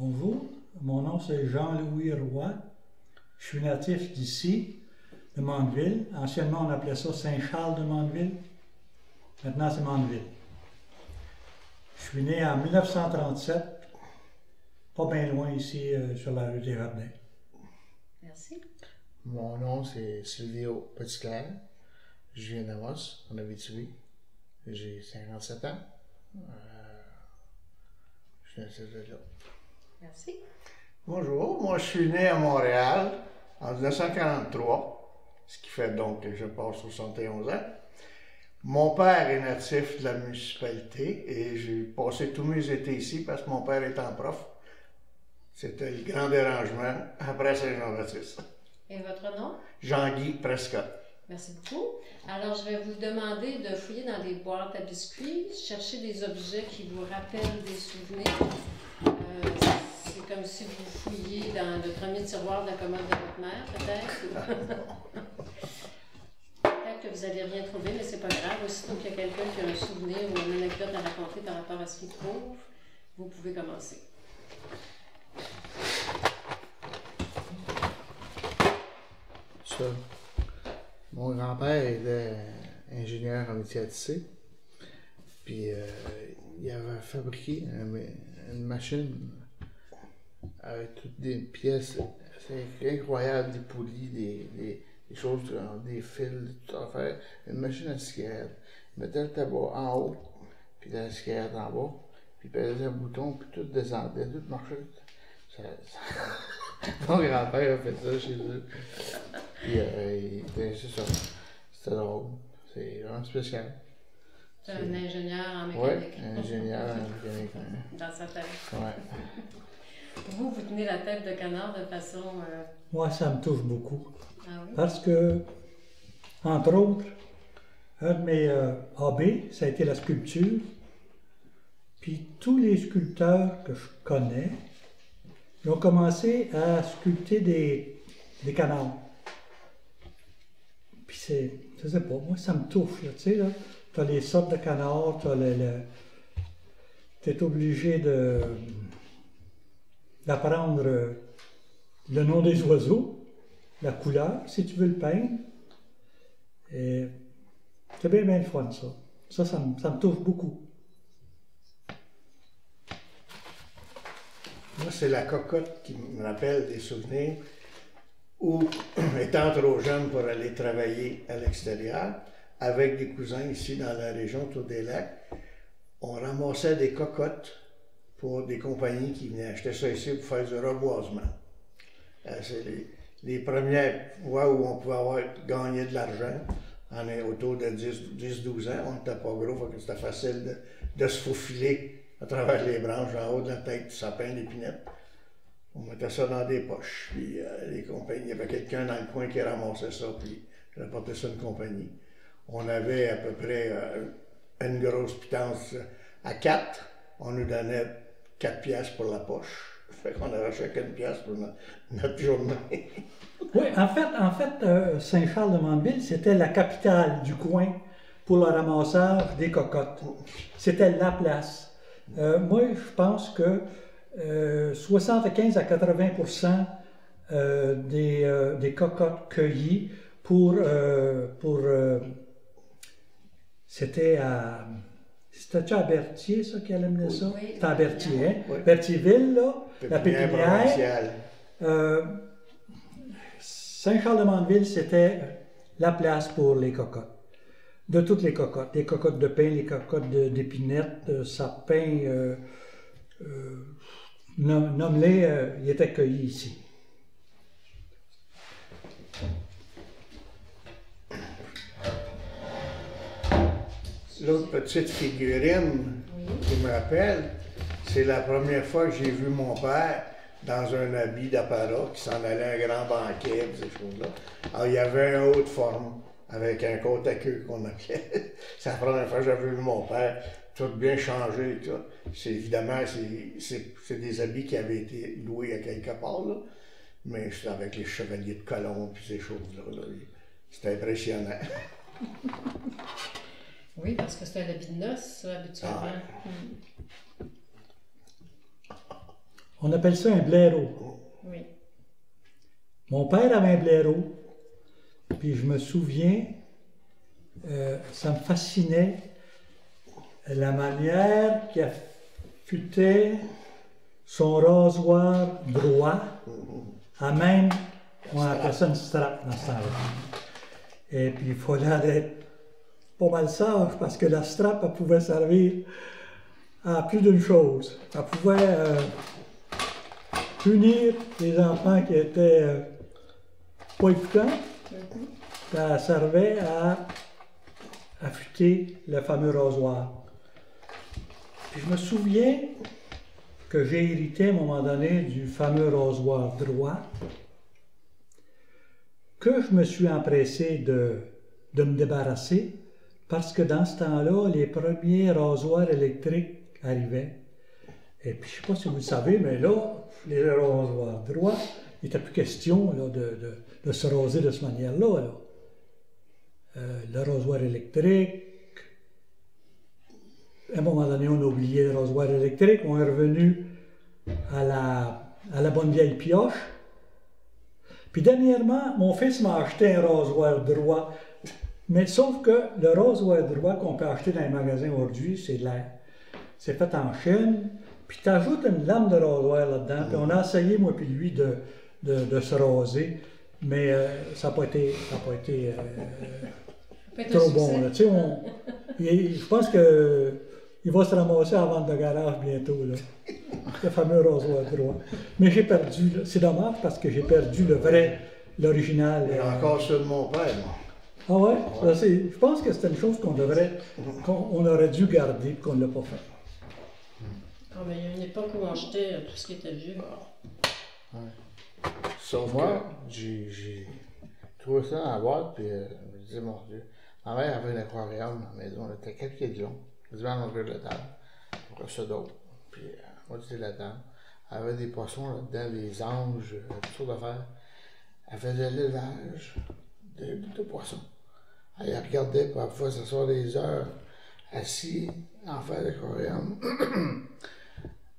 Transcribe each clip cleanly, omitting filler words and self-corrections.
Bonjour, mon nom c'est Jean-Louis Roy. Je suis natif d'ici, de Mandeville. Anciennement, on appelait ça Saint-Charles de Mandeville. Maintenant, c'est Mandeville. Je suis né en 1937, pas bien loin ici, sur la rue des Jardins. Merci. Mon nom, c'est Silvio Petitclerc. Je viens d'Amos, en Abitibi. J'ai 57 ans. Je viens de là. Merci. Bonjour, moi je suis né à Montréal en 1943, ce qui fait donc que je passe 71 ans. Mon père est natif de la municipalité et j'ai passé tous mes étés ici parce que mon père étant prof. C'était le grand dérangement après Saint-Jean-Baptiste. Et votre nom? Jean-Guy Prescott. Merci beaucoup. Alors, je vais vous demander de fouiller dans des boîtes à biscuits, chercher des objets qui vous rappellent des souvenirs. C'est comme si vous fouilliez dans le premier tiroir de la commode de votre mère, peut-être. Peut-être que vous n'avez rien trouvé, mais c'est pas grave. Aussitôt qu'il y a quelqu'un qui a un souvenir ou une anecdote à raconter par rapport à ce qu'il trouve, vous pouvez commencer. Ça. Mon grand-père était ingénieur en métier à tisser. Puis il avait fabriqué une machine avec toutes des pièces. C'est incroyable, des poulies, des choses, des fils, tout à faire. Une machine à cigarette. Il mettait le tabac en haut, puis la cigarette en bas, puis il pesait un bouton, puis tout descendait, tout marchait. Mon grand-père a fait ça chez eux. Puis c'est ça. C'était drôle. C'est vraiment spécial. C'est un ingénieur en mécanique. Oui, un ingénieur en mécanique. Dans sa tête. Ouais. Vous tenez la tête de canard de façon... Moi, ça me touche beaucoup. Ah oui? Parce que, entre autres, un de mes hobbies, ça a été la sculpture. Puis tous les sculpteurs que je connais, ils ont commencé à sculpter des canards. Puis c'est, je sais pas, moi ça me touche, là, tu sais, là. T'as les sortes de canards, t'es obligé d'apprendre le nom des oiseaux, la couleur, si tu veux le peindre. Et c'est bien, bien le fun, ça. Ça me touche beaucoup. Moi, c'est la cocotte qui me rappelle des souvenirs où, étant trop jeune pour aller travailler à l'extérieur, avec des cousins ici dans la région autour des lacs, on ramassait des cocottes pour des compagnies qui venaient acheter ça ici pour faire du reboisement. C'est les premières fois où on pouvait gagné de l'argent. On est autour de 10-12 ans, on n'était pas gros, donc c'était facile de se faufiler à travers les branches en haut de la tête du sapin d'épinette. On mettait ça dans des poches, puis les compagnies, il y avait quelqu'un dans le coin qui ramassait ça, puis il rapportait ça à une compagnie. On avait à peu près une grosse pitance à 4, on nous donnait 4 piastres pour la poche. Fait qu'on avait chacun une pièce pour notre journée. Oui, en fait, Saint-Charles de Mandeville, c'était la capitale du coin pour le ramassage des cocottes. C'était la place. Moi, je pense que 75 à 80% des cocottes cueillies c'était à... C'était-tu à Berthier, ça, qui allait mener ça? Oui, c'était à Berthier, hein? Oui. Berthierville, là, la pépinière. Provinciale. Saint-Charles-de-Mandeville, c'était la place pour les cocottes. De toutes les cocottes. Les cocottes de pin, les cocottes d'épinettes, de sapin, nomme-les, ils étaient cueillis ici. L'autre petite figurine qui me rappelle, c'est la première fois que j'ai vu mon père dans un habit d'apparat qui s'en allait à un grand banquet, ces choses-là. Alors, il y avait un haut de forme avec un côte à queue qu'on appelait. C'est la première fois que j'avais vu mon père, tout bien changé. Évidemment, c'est des habits qui avaient été loués à quelque part, là. Mais c'était avec les chevaliers de Colombe et ces choses-là. Là. C'était impressionnant. Oui, parce que c'est un habit de noces, ça, habituellement. On appelle ça un blaireau. Oui. Mon père avait un blaireau. Puis je me souviens, ça me fascinait la manière qu'il affûtait son rasoir droit à même, on appelle ça une strap dans ce temps-là. Et puis il fallait être pas mal sage parce que la strap, elle pouvait servir à plus d'une chose. Elle pouvait punir les enfants qui étaient pas écoutants. Ça servait à affûter le fameux rasoir. Puis je me souviens que j'ai hérité à un moment donné du fameux rasoir droit, que je me suis empressé de me débarrasser, parce que dans ce temps-là, les premiers rasoirs électriques arrivaient. Et puis je ne sais pas si vous le savez, mais là, les rasoirs droits, il n'était plus question là, de se raser de cette manière-là. Là. Le rasoir électrique. À un moment donné, on a oublié le rasoir électrique. On est revenu à la bonne vieille pioche. Puis dernièrement, mon fils m'a acheté un rasoir droit. Mais sauf que le rasoir droit qu'on peut acheter dans les magasins aujourd'hui, c'est fait en Chine. Puis tu ajoutes une lame de rasoir là-dedans. Puis on a essayé, moi puis lui, de se raser. Mais ça n'a pas été trop bon. Là. Tu sais, je pense qu'il va se ramasser à vendre de garage bientôt, là. Le fameux rasoir droit. Mais j'ai perdu, là. C'est dommage parce que j'ai perdu l'original. J'ai encore ceux de mon père, moi. Ah ouais? Ouais. Je pense que c'est une chose qu'on aurait dû garder et qu'on ne l'a pas fait. Ah, mais il y a une époque où on achetait tout ce qui était vieux. Ouais. Sauf moi, j'ai trouvé ça dans la boîte, puis je me disais, mon Dieu, ma mère avait un aquarium à la maison, elle était 4 pieds de long, quasiment à longueur de la table, pour ça d'eau, puis moi j'étais là-dedans, elle avait des poissons là-dedans, des anges, toutes sortes d'affaires. Elle faisait l'élevage de poissons. Elle regardait, puis parfois s'asseoir des heures, assis en face de l'aquarium.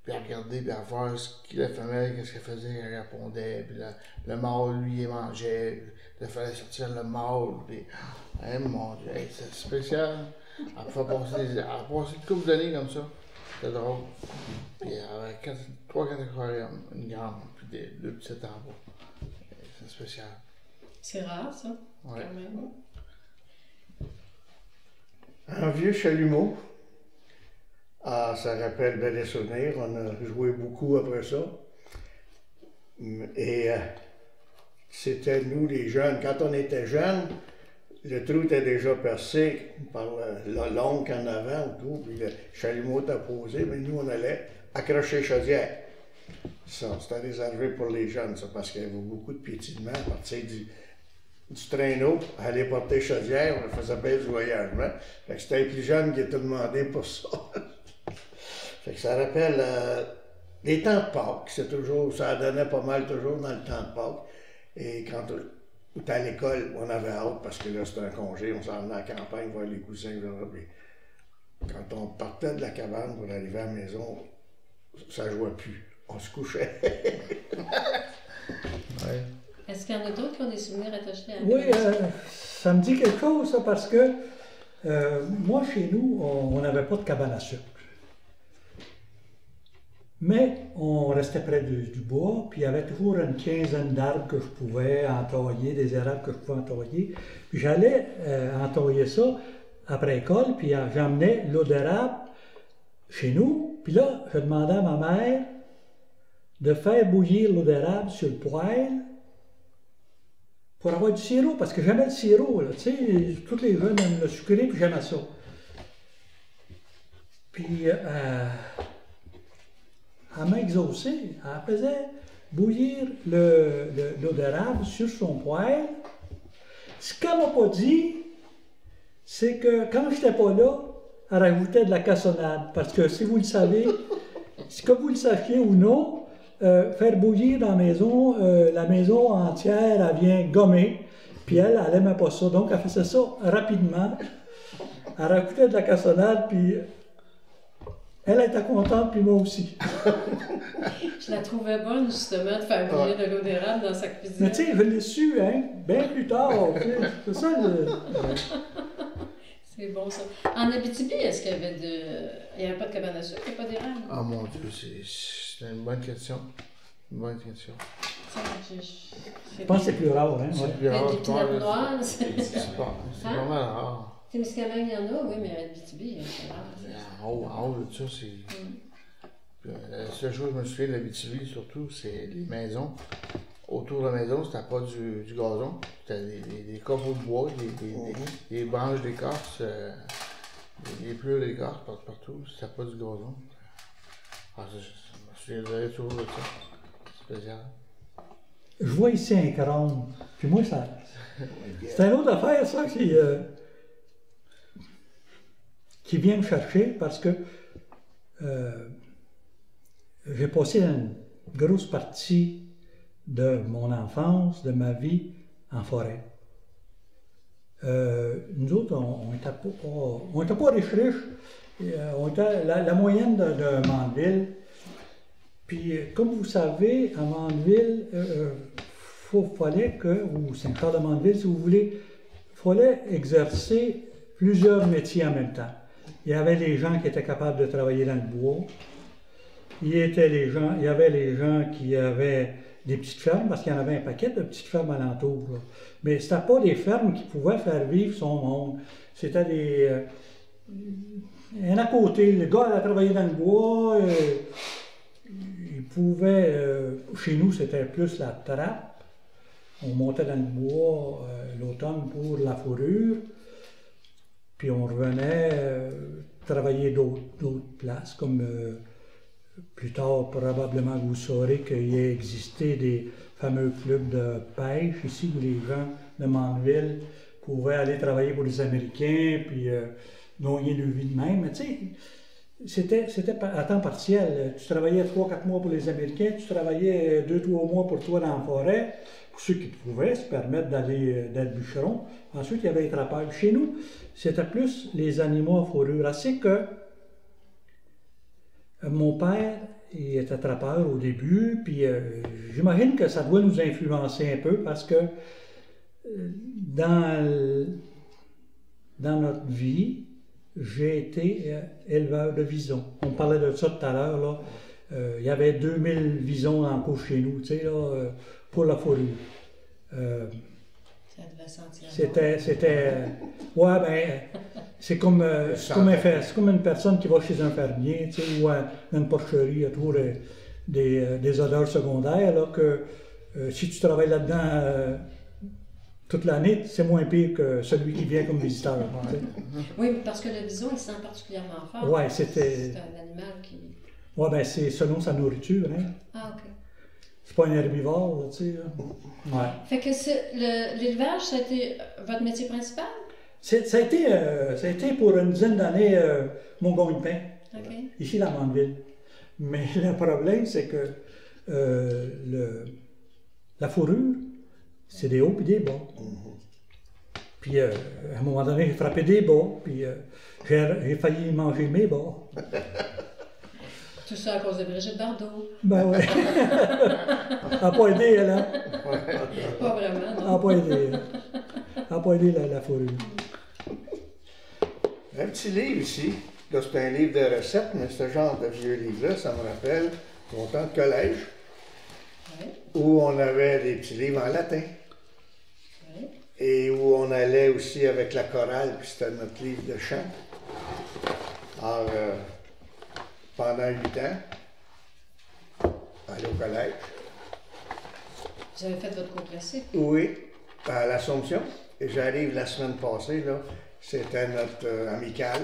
Puis à regarder, puis à voir la femelle, qu'est-ce qu'elle faisait, elle répondait, puis le mâle, lui, il mangeait, puis il fallait sortir le mâle, puis, mon Dieu, hey, c'est spécial. Elle pouvait passer une couple d'années comme ça, c'était drôle. Puis avec 3-4 aquariums, une grande, puis deux petites en bas. C'est spécial. C'est rare, ça, ouais. Quand même. Un vieux chalumeau. Ah, ça rappelle bien des souvenirs. On a joué beaucoup après ça. Et c'était nous, les jeunes. Quand on était jeunes, le trou était déjà percé par l'oncle en avant autour, puis le chalumeau était posé, mais nous, on allait accrocher chaudière. Ça, c'était réservé pour les jeunes, ça, parce qu'il y avait beaucoup de piétinement à partir du traîneau, aller porter chaudière, on faisait bien du voyagement. Fait que c'était les plus jeunes qui étaient demandés pour ça. Fait que ça rappelle les temps de Pâques, ça donnait pas mal toujours dans le temps de Pâques. Et quand on était à l'école, on avait hâte parce que là c'était un congé, on s'en venait à la campagne voir les cousins. Quand on partait de la cabane pour arriver à la maison, ça jouait plus. On se couchait. Ouais. Est-ce qu'il y en a d'autres qui ont des souvenirs attachés à la Oui, ça me dit quelque chose, ça, parce que moi, chez nous, on n'avait pas de cabane à sucre. Mais on restait près du bois, puis il y avait toujours une quinzaine d'arbres que je pouvais entailler, des érables que je pouvais entailler. Puis j'allais entailler ça après l'école, puis j'emmenais l'eau d'érable chez nous. Puis là, je demandais à ma mère de faire bouillir l'eau d'érable sur le poêle pour avoir du sirop, parce que j'aimais le sirop, là, tu sais, tous les jeunes aiment le sucré, puis j'aimais ça. Puis, elle m'a exaucé, elle faisait bouillir l'eau d'érable sur son poêle. Ce qu'elle m'a pas dit, c'est que quand je n'étais pas là, elle rajoutait de la cassonade, parce que si vous le savez, que vous le sachiez ou non, faire bouillir dans la maison entière, elle vient gommer, puis elle n'aimait pas ça, donc elle faisait ça rapidement. Elle rajoutait de la cassonade, puis Elle était contente, puis moi aussi. Je la trouvais bonne, justement, de faire bouillir de l'eau d'érable dans sa cuisine. Mais tu sais, je l'ai su, hein, bien plus tard. Tu sais. C'est ça le. C'est bon, ça. En Abitibi, est-ce qu'il y avait il n'y avait pas de cabane à sucre, il n'y a pas d'érable? Ah mon Dieu, c'est une bonne question. Une bonne question. Ça, Je pense que c'est plus rare, hein. C'est Ouais. plus rare. Des petits nappes noires, c'est C'est pas Hein? mal rare. Témiscamingue, il y en a, oui, mais à Abitibi, c'est rare. En haut de ça, c'est. La seule chose que je me souviens de l'Abitibi, surtout, c'est les maisons. Autour de la maison, c'était pas du gazon. C'était des copeaux de bois, des branches d'écorce, des pleurs d'écorce partout. C'était pas du gazon. Ah, je me souviens toujours de ça. C'est spécial. Je vois ici un crâne. Puis moi, ça. C'est une autre affaire, ça, qui vient me chercher parce que j'ai passé une grosse partie de mon enfance, de ma vie en forêt. Nous autres, on n'était pas riches. On était la moyenne de Mandeville. Puis, comme vous savez, à Mandeville, fallait ou Saint-Charles-de-Mandeville, si vous voulez, il fallait exercer plusieurs métiers en même temps. Il y avait les gens qui étaient capables de travailler dans le bois. Il y avait les gens qui avaient des petites fermes, parce qu'il y en avait un paquet de petites fermes alentour. Là. Mais ce n'était pas des fermes qui pouvaient faire vivre son monde. C'était des... un à côté, le gars allait travailler dans le bois, il pouvait... chez nous, c'était plus la trappe. On montait dans le bois l'automne pour la fourrure. Puis on revenait travailler d'autres places, comme plus tard, probablement, vous saurez qu'il y a existé des fameux clubs de pêche ici, où les gens de Mandeville pouvaient aller travailler pour les Américains, puis gagner leur vie de même. Mais tu sais, c'était à temps partiel. Tu travaillais 3-4 mois pour les Américains, tu travaillais 2-3 mois pour toi dans la forêt, pour ceux qui pouvaient se permettre d'être bûcheron. Ensuite, il y avait les trappeurs. Chez nous, c'était plus les animaux à fourrure. Assez que mon père, il était trappeur au début, puis j'imagine que ça doit nous influencer un peu parce que dans notre vie, j'ai été éleveur de visons. On parlait de ça tout à l'heure, là. Il y avait 2000 visons dans le cours chez nous, tu sais, là, pour la fourrure. Ça devait sentir ouais, ben, c'est comme une personne qui va chez un fermier, tu sais, ou dans une porcherie, il y a toujours des odeurs secondaires, là, que si tu travailles là-dedans toute l'année, c'est moins pire que celui qui vient comme visiteur. Tu sais. Oui, parce que le bison, il sent particulièrement fort. Ouais, c'est un animal qui... Ouais, ben, c'est selon sa nourriture, hein. Ah, OK. C'est pas un herbivore, là, tu sais. Ouais. Fait que l'élevage, ça a été votre métier principal? Ça a été pour une dizaine d'années mon gagne-pain, ici dans Mandeville. Mais le problème, c'est que la fourrure, c'est des hauts et des bas. Puis à un moment donné, j'ai frappé des bas, puis j'ai failli manger mes bas. Tout ça à cause de Brigitte Bardot. Ben oui. Elle n'a pas aidé, elle, hein? Pas vraiment, non. Elle n'a pas aidé. Elle n'a pas aidé la fourrure. Un petit livre ici. Là, c'est un livre de recettes, mais ce genre de vieux livre-là, ça me rappelle mon temps de collège, où on avait des petits livres en latin. Et où on allait aussi avec la chorale, puis c'était notre livre de chant. Alors, pendant 8 ans, aller au collège. Vous avez fait votre cours classique? Oui, à l'Assomption. Et j'arrive la semaine passée, là, c'était notre amicale,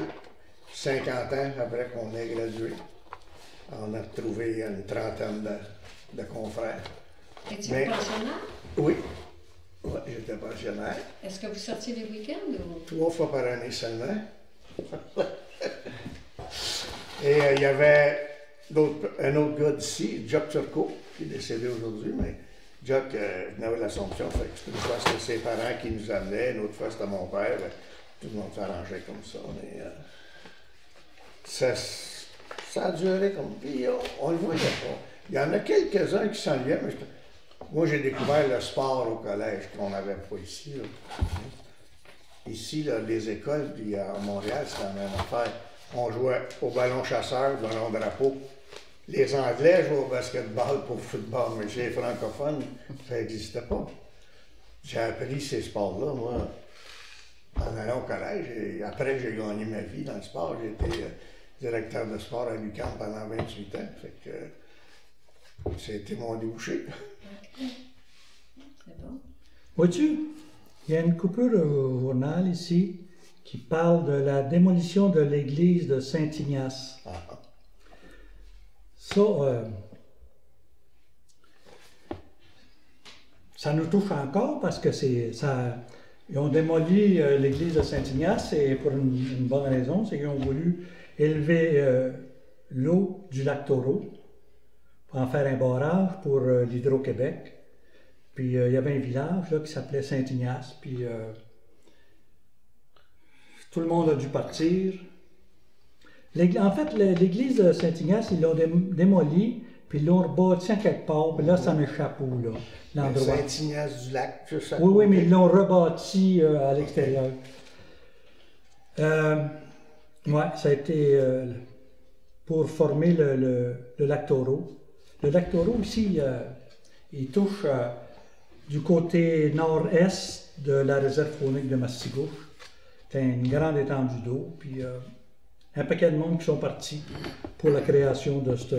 50 ans après qu'on ait gradué. On a trouvé une trentaine de confrères. Étiez-vous pensionnaire? Oui. Ouais, j'étais pensionnaire. Est-ce que vous sortiez les week-ends ou? 3 fois par année seulement. Et il y avait un autre gars d'ici, Jock Turcot, qui est décédé aujourd'hui, mais Jock venait de l'Assomption. Une fois c'était ses parents qui nous amenaient, une autre fois c'était mon père. Tout le monde s'arrangeait comme ça. Mais, Ça a duré comme... Puis on le voyait pas. Il y en a quelques-uns qui s'en viennent, mais moi, j'ai découvert le sport au collège qu'on n'avait pas ici. Là. Ici, là, les écoles, puis à Montréal, c'était la même affaire. On jouait au ballon chasseur, au ballon drapeau. Les Anglais jouaient au basketball pour le football, mais chez les francophones, ça n'existait pas. J'ai appris ces sports-là, moi, en allant au collège. Et après, j'ai gagné ma vie dans le sport. J'ai été directeur de sport à l'UQAM pendant 28 ans. Fait que c'était mon débouché. C'est bon. Vois-tu, il y a une coupure au journal ici qui parle de la démolition de l'église de Saint-Ignace. Ah. Ça nous touche encore parce que ils ont démoli l'église de Saint-Ignace et pour une bonne raison, c'est qu'ils ont voulu élever l'eau du lac Taureau pour en faire un barrage pour l'Hydro-Québec. Puis il y avait un village là, qui s'appelait Saint-Ignace, puis tout le monde a dû partir. En fait, l'église de Saint-Ignace, ils l'ont démolie, puis ils l'ont rebâti en quelque part, puis là, ça m'échappe où, là, l'endroit. Saint-Ignace du lac, tout ça. Oui, mais ils l'ont rebâti à l'extérieur. Oui, ça a été pour former le lac Taureau. Le lac Taureau aussi, il touche du côté nord-est de la réserve faunique de Mastigouche. C'est une grande étendue d'eau, puis un paquet de monde qui sont partis pour la création de ce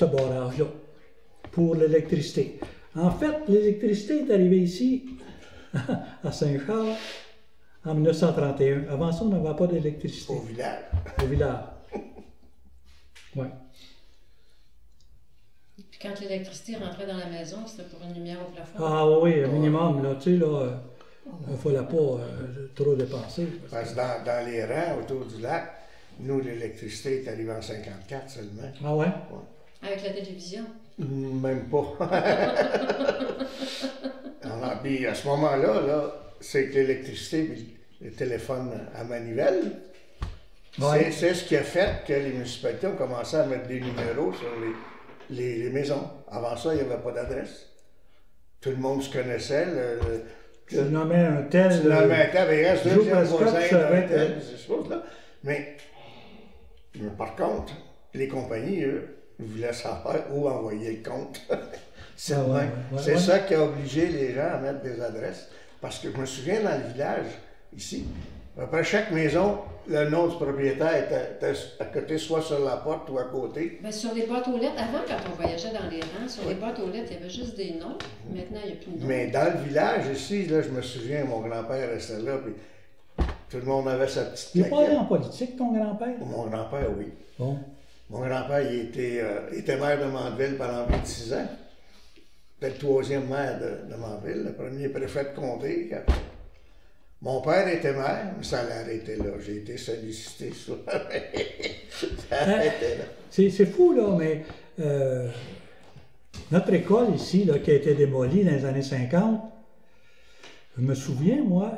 barrage-là, pour l'électricité. En fait, l'électricité est arrivée ici, à Saint-Charles, en 1931. Avant ça, on n'avait pas d'électricité. Au village. Au village. Oui. Puis quand l'électricité rentrait dans la maison, c'était pour une lumière au plafond. Ah oui, minimum, là, tu sais, là, il ne fallait pas trop dépenser. Parce que dans les rangs autour du lac, nous, l'électricité est arrivée en 54 seulement. Ah ouais? Avec la télévision? Même pas. Puis à ce moment-là, là, c'est que l'électricité, le téléphone à manivelle, ouais. C'est ce qui a fait que les municipalités ont commencé à mettre des numéros sur les maisons. Avant ça, il n'y avait pas d'adresse. Tout le monde se connaissait. Tu nommais un tel. Tu nommais un tel, il reste deuxième voisin d'un tel, que... ces choses-là. Mais par contre, les compagnies, eux, voulaient savoir où envoyer le compte. C'est ça qui a obligé les gens à mettre des adresses. Parce que je me souviens, dans le village, ici, après chaque maison, le nom du propriétaire était à côté, soit sur la porte ou à côté. Bien, sur les boîtes aux lettres, avant, quand on voyageait dans les rangs, sur les boîtes aux lettres, il y avait juste des noms. Maintenant, il n'y a plus de noms. Mais dans le village, ici, là, je me souviens, mon grand-père restait là, puis tout le monde avait sa petite Il n'est plaquette. pas allé en politique, ton grand-père? Mon grand-père, oui. Bon. Mon grand-père, il était maire de Mandeville pendant 26 ans. C'était le troisième maire de Mandeville, le premier préfet de comté. Mon père était maire, mais ça l'a arrêté là. J'ai été sollicité sur ça a arrêté là. C'est fou, là, mais notre école ici, là, qui a été démolie dans les années 50, je me souviens, moi,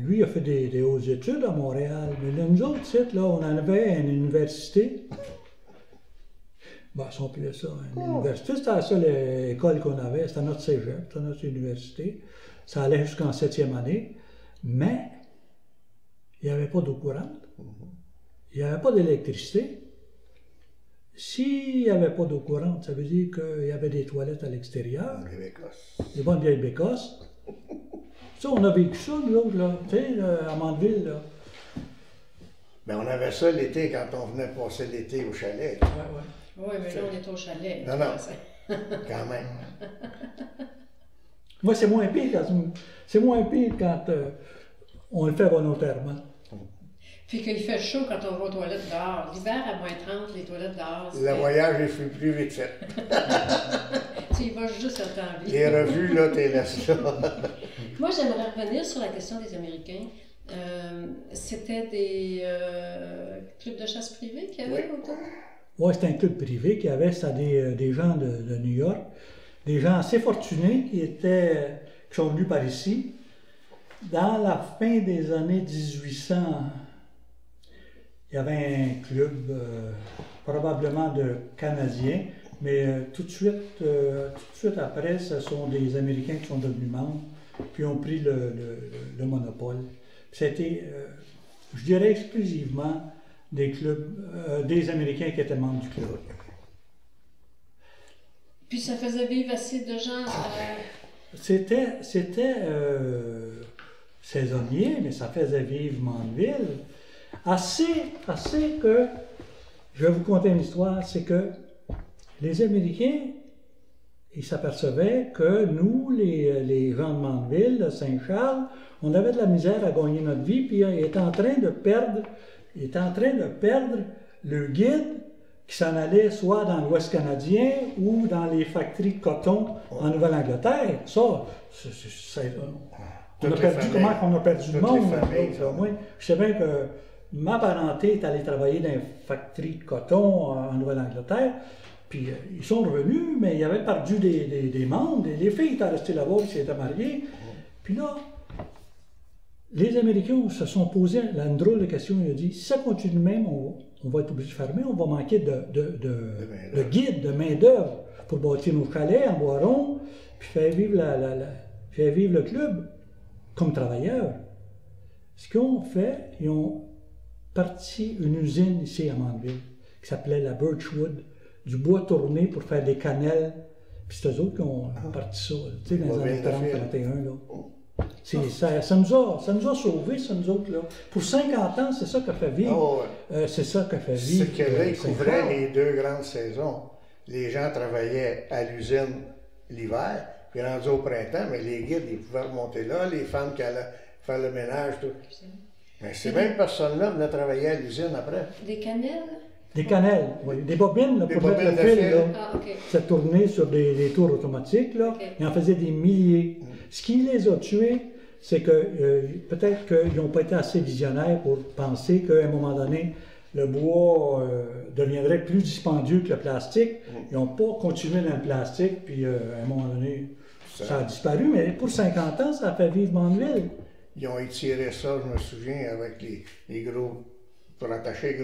lui, il a fait des hautes études à Montréal, mais là, nous autres, là, on en avait une université. Bah, si on appelait ça une université, c'était la seule école qu'on avait, c'était notre cégep, c'était notre université. Ça allait jusqu'en 7e année, mais il n'y avait pas d'eau courante, il n'y avait pas d'électricité. S'il n'y avait pas d'eau courante, ça veut dire qu'il y avait des toilettes à l'extérieur, des bonnes vieilles bécosses. Ça, on a vécu ça, nous autres, là, tu sais, à Mandeville, là. Mais on avait ça l'été, quand on venait passer l'été au chalet. Oui, mais là, on est au chalet. Non, quand même. Moi, c'est moins pire quand on le fait volontairement. Puis qu'il fait chaud quand on va aux toilettes dehors. L'hiver, à moins 30, les toilettes dehors. Le voyage est plus vite fait. Tu y vas juste à temps vie. Les revues, là, t'es laissé là. Moi, j'aimerais revenir sur la question des Américains. C'était des clubs de chasse privés qu'il y avait autour? Oui, c'était un club privé qu'il y avait, c'était des gens de New York, des gens assez fortunés qui sont venus par ici. Dans la fin des années 1800, il y avait un club, probablement de Canadiens, mais tout de suite après, ce sont des Américains qui sont devenus membres, puis ont pris le monopole. C'était, je dirais exclusivement des clubs, des Américains qui étaient membres du club. Puis ça faisait vivre assez de gens. C'était saisonnier, mais ça faisait vivre Mandeville. Assez que, je vais vous conter une histoire, c'est que les Américains, ils s'apercevaient que nous, les gens de Mandeville, de Saint-Charles, on avait de la misère à gagner notre vie, puis ils étaient en train de perdre le guide qui s'en allait soit dans l'Ouest canadien ou dans les factories de coton en Nouvelle-Angleterre. Ça, on a perdu, comment on a perdu le monde? Moi, je sais bien que ma parenté est allée travailler dans les factories de coton en Nouvelle-Angleterre, puis ils sont revenus, mais ils avaient perdu des membres, les filles étaient restées là-bas, ils s'étaient mariées. Puis là, les Américains se sont posé une drôle de question. Ils ont dit, si ça continue de même, on va être obligé de fermer, on va manquer de guides, de main-d'œuvre pour bâtir nos chalets en bois rond, puis faire vivre, faire vivre le club comme travailleurs. Ce qu'ils ont fait, ils ont parti une usine ici à Mandeville qui s'appelait la Birchwood, du bois tourné pour faire des cannelles. Puis c'est eux autres qui ont parti ça, tu sais, dans les années 30-31. Ça nous a sauvés, ça, nous autres, là. Pour 50 ans, c'est ça qu'a fait vivre. C'est ça qu'a fait vivre. C'est que là, ils couvraient les deux grandes saisons. Les gens travaillaient à l'usine l'hiver, puis rendus au printemps, mais les guides, ils pouvaient remonter là, les femmes qui allaient faire le ménage, tout. Mais ces mêmes personnes-là venaient travailler à l'usine après. Des cannelles? Des cannelles, oui. Des bobines là, pour mettre le fil. Ça tournait sur des tours automatiques. Là. Ils en faisaient des milliers. Ce qui les a tués, c'est que peut-être qu'ils n'ont pas été assez visionnaires pour penser qu'à un moment donné, le bois deviendrait plus dispendieux que le plastique. Ils n'ont pas continué dans le plastique, puis à un moment donné, ça a disparu. Mais pour 50 ans, ça a fait vivre Mandeville. Ils ont étiré ça, je me souviens, avec les gros, pour attacher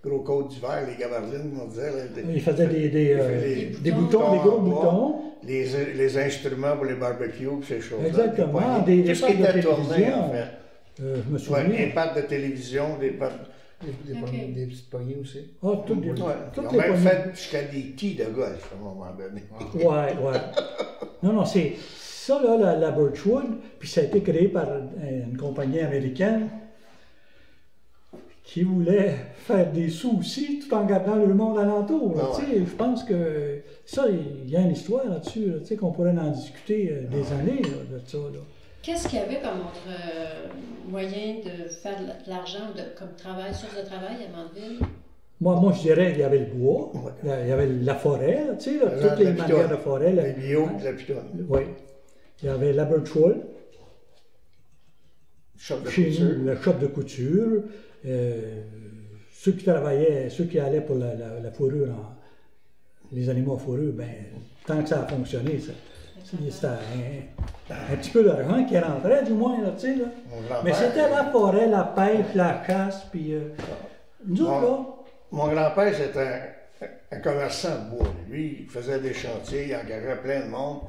gros côtes d'hiver, les gabardines, on disait. Ils faisaient des boutons, des gros boutons. Les instruments pour les barbecues, ces choses-là. Exactement, des pattes qui était de tourné, télévision. en fait. Je me souviens. Des pattes de télévision, des pattes... Des petites poignées aussi. Ah, toutes les Ils ont poignées. même fait jusqu'à des quilles de golf, à un moment donné. Ouais. Non, c'est ça, là, la Birchwood, puis ça a été créé par une compagnie américaine qui voulait faire des sous aussi, tout en gardant le monde alentour. Je pense que ça, il y a une histoire là-dessus, là, qu'on pourrait en discuter des années là, de ça. Là. Qu'est-ce qu'il y avait comme autre moyen de faire de l'argent, comme source de travail à Mandeville? Moi, je dirais qu'il y avait le bois, il y avait la forêt, là, toutes les manières de forêt. Les bio, la pitonne. Oui. Il y avait la Birchwood. Le shop de couture. Ceux qui travaillaient, ceux qui allaient pour la fourrure, les animaux à fourrure, ben, tant que ça a fonctionné, c'était un petit peu d'argent qui rentrait, du moins, là, tu sais, là. Mais c'était la forêt, la pêche, la chasse, puis nous autres, là. Mon grand-père, c'était un commerçant de bois. Lui, il faisait des chantiers, il engageait plein de monde.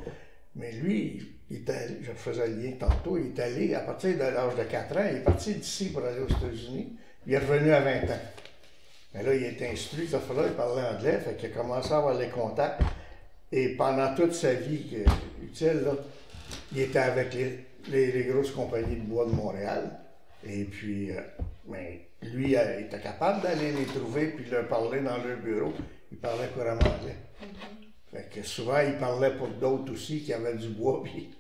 Mais lui, je faisais le lien tantôt, il est allé, à partir de l'âge de 4 ans, il est parti d'ici pour aller aux États-Unis. Il est revenu à 20 ans. Mais là, il est instruit, ça fait là, il parlait anglais, fait qu'il a commencé à avoir les contacts. Et pendant toute sa vie utile, là, il était avec les grosses compagnies de bois de Montréal. Et puis, lui, il était capable d'aller les trouver puis leur parler dans leur bureau. Il parlait couramment anglais. Fait que souvent, il parlait pour d'autres aussi qui avaient du bois. Puis,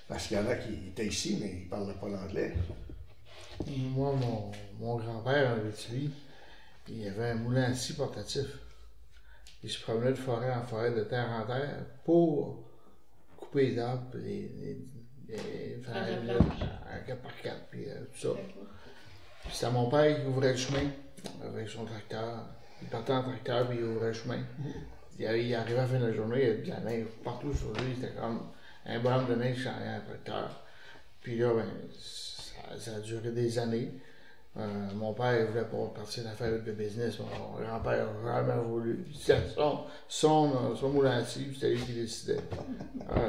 parce qu'il y en a qui étaient ici, mais ils ne parlaient pas l'anglais. Moi, mon grand-père, en Abitibi, il avait un moulin à scie portatif. Il se promenait de forêt en forêt, de terre en terre, pour couper les arbres, faire un 4x4, puis tout ça. Puis c'était mon père qui ouvrait le chemin avec son tracteur. Il partait en tracteur, puis il ouvrait le chemin. Il arrivait à la fin de la journée, il y avait de la neige partout sur lui, c'était comme un bonhomme de neige derrière un tracteur. Puis là, ben, ça a duré des années. Mon père ne voulait pas partir d'affaires de business. Mon grand-père n'a jamais voulu. C'était son moulin à scie, c'était lui qui décidait.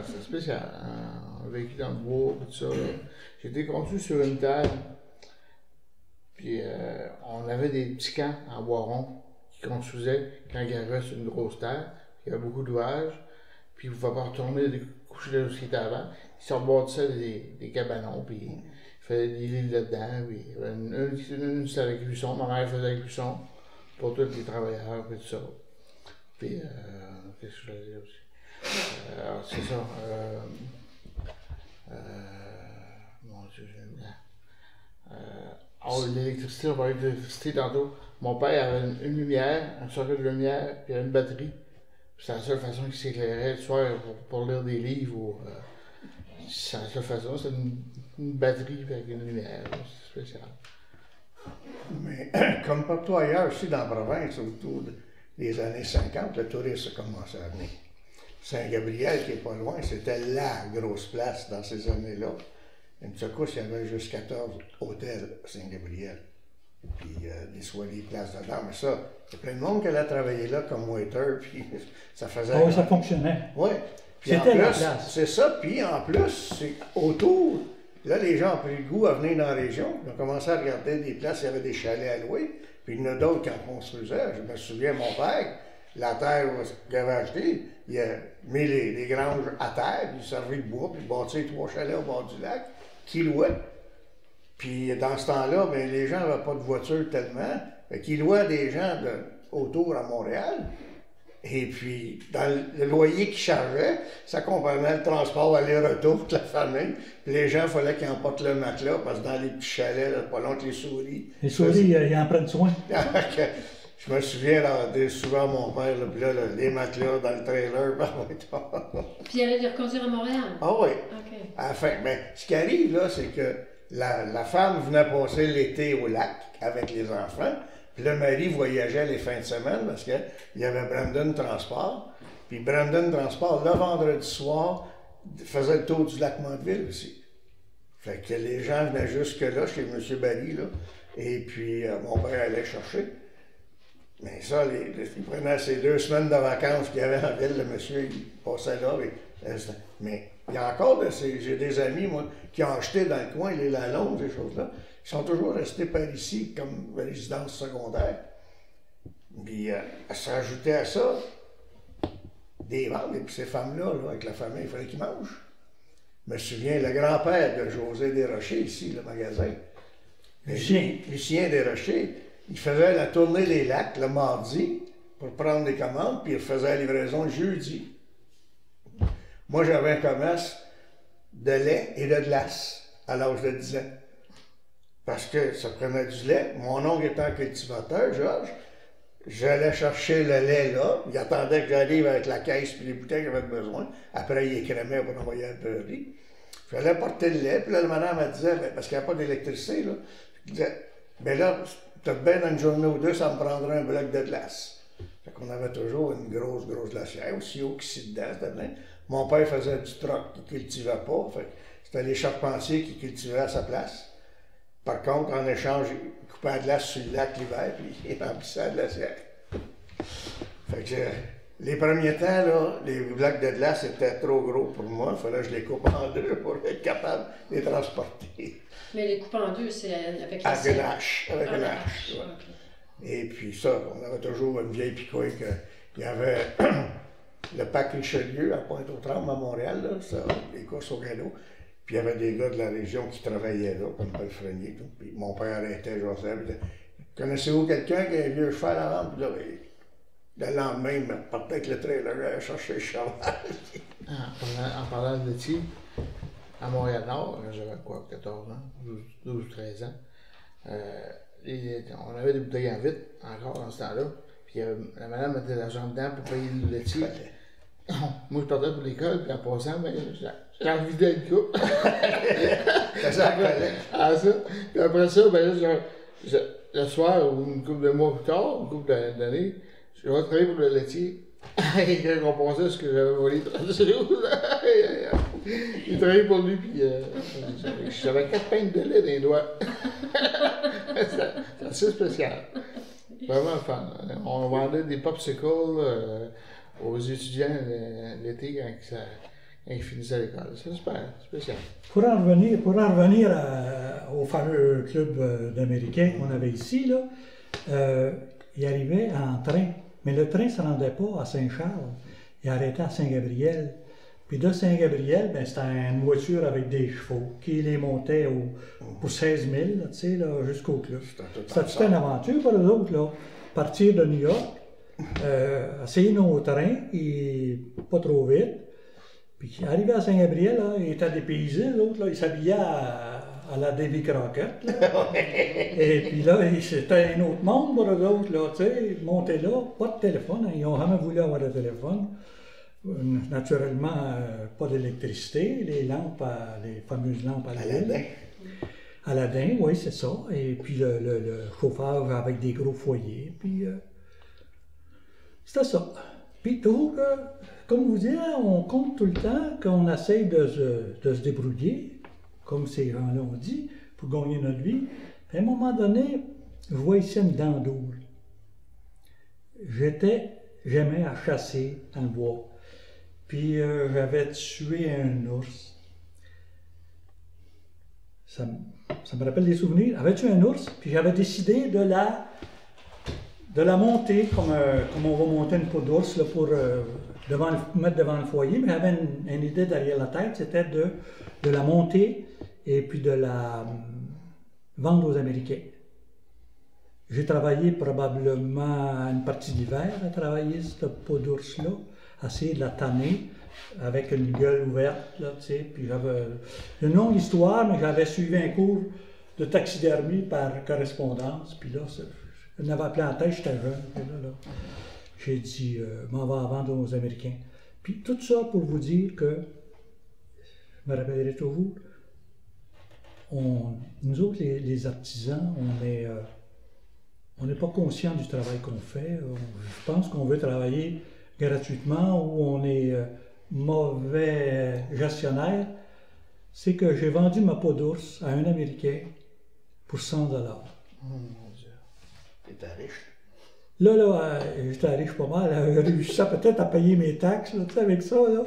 C'était spécial. On a vécu dans le bois, tout ça. J'ai été construit sur une terre. Puis on avait des petits camps en bois rond qui construisaient quand il y avait sur une grosse terre. Il y avait beaucoup d'ouvrage. Puis il ne pouvait pas retourner coucher là où il était avant. Ils se rebâtissaient des cabanons. Puis il faisait des lits là-dedans. Puis il y avait une c'était avec cuisson. Ma mère faisait la cuisson pour tous les travailleurs. Puis tout ça. Puis qu'est-ce que je voulais dire aussi? Alors c'est ça. Mon Dieu, j'aime bien. L'électricité, on parlait d'électricité tantôt. Mon père avait une lumière, un socket de lumière, puis il avait une batterie. C'est la seule façon qu'il s'éclairait le soir pour lire des livres. C'est la seule façon, c'est une batterie avec une lumière. C'est spécial. Mais comme partout ailleurs, aussi dans la province, autour des années 50, le tourisme a commencé à venir. Saint-Gabriel, qui n'est pas loin, c'était la grosse place dans ces années-là. Une secousse, il y avait juste 14 hôtels à Saint-Gabriel. Puis des places dedans. Mais ça, il y a plein de monde qui allait travailler là comme waiter, puis ça faisait... Oui, ça fonctionnait. Oui. C'était la place. C'est ça, puis en plus, c'est autour. Là, les gens ont pris le goût à venir dans la région. Ils ont commencé à regarder des places, il y avait des chalets à louer. Puis il y en a d'autres qui en construisaient. Je me souviens, mon père, la terre qu'il avait achetée, il a mis les granges à terre, puis il servait de bois, puis il bâtit 3 chalets au bord du lac, qu'il louait. Puis dans ce temps-là, bien, les gens n'avaient pas de voiture tellement. Fait qu'ils louaient des gens autour à Montréal. Et puis, dans le loyer qu'ils chargeaient, ça comprenait le transport aller-retour toute la famille. Puis les gens, il fallait qu'ils emportent le matelas, parce que dans les petits chalets, là, pas long que les souris. Les souris, ils en prennent soin. Je me souviens souvent mon père, là, puis là, les matelas dans le trailer. Puis il allait les reconduire à Montréal? Ah oui. OK. À la fin. Mais ce qui arrive, là, c'est que la femme venait passer l'été au lac avec les enfants. Puis le mari voyageait les fins de semaine parce qu'il y avait Brandon Transport. Puis Brandon Transport, le vendredi soir, faisait le tour du lac Mandeville aussi. Fait que les gens venaient jusque-là, chez M. Barry, là. Et puis mon père allait chercher. Mais ça, il prenait ces 2 semaines de vacances qu'il y avait en ville, le monsieur, il passait là. Mais il y a encore j'ai des amis, moi, qui ont acheté dans le coin les Lalonde, ces choses-là. Ils sont toujours restés par ici comme résidence secondaire. Puis, s'ajoutait à ça des ventes. Et puis ces femmes-là, là, avec la famille, il fallait qu'ils mangent. Je me souviens, le grand-père de José Desrochers, ici, le magasin, Lucien Desrochers, il faisait la tournée des lacs le mardi pour prendre des commandes, puis il faisait la livraison le jeudi. Moi, j'avais un commerce de lait et de glace à l'âge de 10 ans. Parce que ça prenait du lait. Mon oncle étant cultivateur, Georges, j'allais chercher le lait là. Il attendait que j'arrive avec la caisse et les bouteilles que j'avais besoin. Après, il écrémait pour envoyer à la beurrerie. J'allais porter le lait. Puis là, le madame me disait, parce qu'il n'y a pas d'électricité, là, je disais, bien là, peut-être bien dans une journée ou deux, ça me prendrait un bloc de glace. Fait qu'on avait toujours une grosse glacière, aussi haut qu'ici dedans, c'était plein. Mon père faisait du troc qu'il ne cultivait pas. Fait c'était les charpentiers qui cultivaient à sa place. Par contre, en échange, il coupait la glace sur le lac l'hiver, puis il remplissait la glacière. Fait que les premiers temps, là, les blocs de glace étaient trop gros pour moi. Il fallait que je les coupe en 2 pour être capable de les transporter. Mais les couper en 2, c'est avec la Avec une hache. Avec une hache. Ouais. Okay. Et puis ça, on avait toujours une vieille picouille il y avait le parc Richelieu à Pointe-aux-Trembles à Montréal, là, ça, les courses au galop. Puis il y avait des gars de la région qui travaillaient là, comme Belfrenier et tout. Puis mon père arrêtait Joseph. Il disait, connaissez-vous quelqu'un qui a un vieux cheval à vendre? Puis là, le lendemain, il me partait avec le trailer, j'allais chercher le cheval. En parlant de laitier, à Montréal-Nord, j'avais quoi, 14 ans, 12 ou 13 ans, on avait des bouteilles en vitre, encore dans ce temps-là. Puis la madame mettait de l'argent dedans pour payer le laitier. Moi, je partais pour l'école, puis en passant, ben, j'en vidais une coupe. Ah, ça. Puis après ça, ben là, le soir, ou une couple de mois plus tard, une couple d'années, je vais travailler pour le laitier. Il compensait ce que j'avais volé 30 jours. Il travaillait pour lui, puis j'avais 4 pintes de lait dans les doigts. C'est assez spécial. Vraiment fun. On vendait des popsicles aux étudiants l'été quand ils finissaient l'école. C'est super spécial. Pour en revenir au fameux club d'Américains qu'on avait ici, là, il arrivait en train. Mais le train ne se rendait pas à Saint-Charles. Il arrêtait à Saint-Gabriel. Puis de Saint-Gabriel, ben, c'était une voiture avec des chevaux qui les montait pour 16 000, là, tu sais, là, jusqu'au club. C'était une aventure pour eux autres, là. Partir de New York, essayer nos trains, et pas trop vite. Puis arrivé à Saint-Gabriel, là, il était dépaysé, l'autre, là, il s'habillait à la Davy Crockett. Là. Et puis là, c'était un autre monde pour eux autres, là, tu sais, monter là, pas de téléphone, hein, ils n'ont jamais voulu avoir de téléphone. Naturellement, pas d'électricité, les lampes, les fameuses lampes à l'huile. Aladin, oui, c'est ça. Et puis le chauffage avec des gros foyers. Puis c'était ça. Puis toujours, comme vous dites, on compte tout le temps qu'on essaye de se débrouiller, comme ces gens-là ont dit, pour gagner notre vie. Puis à un moment donné, je vois ici une dent d'ours. J'aimais à chasser dans le bois. Puis j'avais tué un ours. Ça me rappelle des souvenirs. J'avais tué un ours, puis j'avais décidé de la monter comme on va monter une peau d'ours pour mettre devant le foyer. Mais j'avais une idée derrière la tête, c'était de la monter et puis de la vendre aux Américains. J'ai travaillé probablement une partie d'hiver à travailler cette peau d'ours-là. Essayer de la tanner avec une gueule ouverte, là, tu sais, puis j'avais une longue histoire, mais j'avais suivi un cours de taxidermie par correspondance, puis là, je m'avais appelé en tête, j'étais jeune, puis là, j'ai dit, m'en va vendre aux Américains. Puis tout ça pour vous dire que, je me rappellerai toujours, nous autres, les artisans, on n'est pas conscients du travail qu'on fait, je pense qu'on veut travailler gratuitement ou on est mauvais gestionnaire, c'est que j'ai vendu ma peau d'ours à un Américain pour 100 $. Oh mon Dieu. T'étais riche. Là, j'étais riche pas mal. J'ai réussi peut-être à payer mes taxes, là, tu sais, avec ça, là.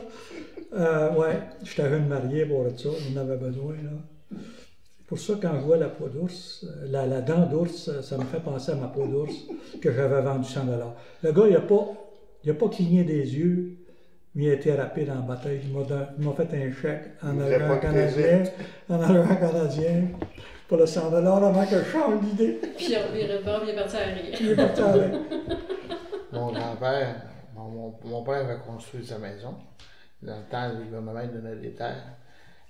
Ouais, j'étais jeune marié pour ça, j'en avais besoin, là. C'est pour ça, quand je vois la peau d'ours, la dent d'ours, ça me fait penser à ma peau d'ours que j'avais vendue 100 $. Le gars, il n'a pas cligné des yeux, mais il a été rapide en bataille. Il m'a fait un chèque en argent canadien pour le 100 $ avant que je change d'idée. Puis il revirait de bord, il est parti à rire. Il est parti à rire. Mon grand-père, mon père avait construit sa maison. Dans le temps, le gouvernement donnait des terres.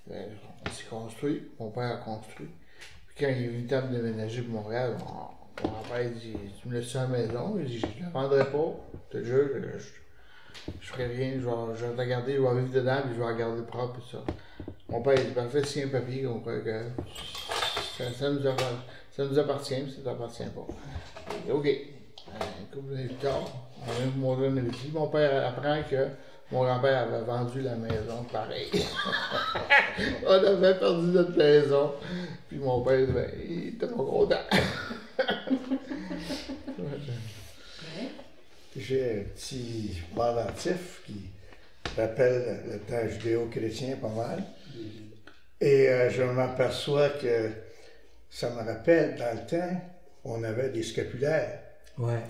On s'est construit, mon père a construit. Puis quand il est venu temps de déménager pour Montréal, mon grand-père dit, tu me laisses à la maison? Il dit, je ne la vendrai pas, je te jure, je ferai rien, je vais te la garder, je vais vivre dedans, puis je vais la garder propre, et ça. Mon père, il dit, ben, fais signer un papier, qu'on croit que ça nous appartient, mais ça ne t'appartient pas. Il dit, OK. Un couple d'années plus tard, on vient pour montrer une vie. Mon père apprend que mon grand-père avait vendu la maison, pareil. On avait perdu notre maison. Puis mon père, ben, il était pas content. J'ai un petit pendentif qui rappelle le temps judéo-chrétien pas mal. Et je m'aperçois que ça me rappelle, dans le temps, on avait des scapulaires. Ouais.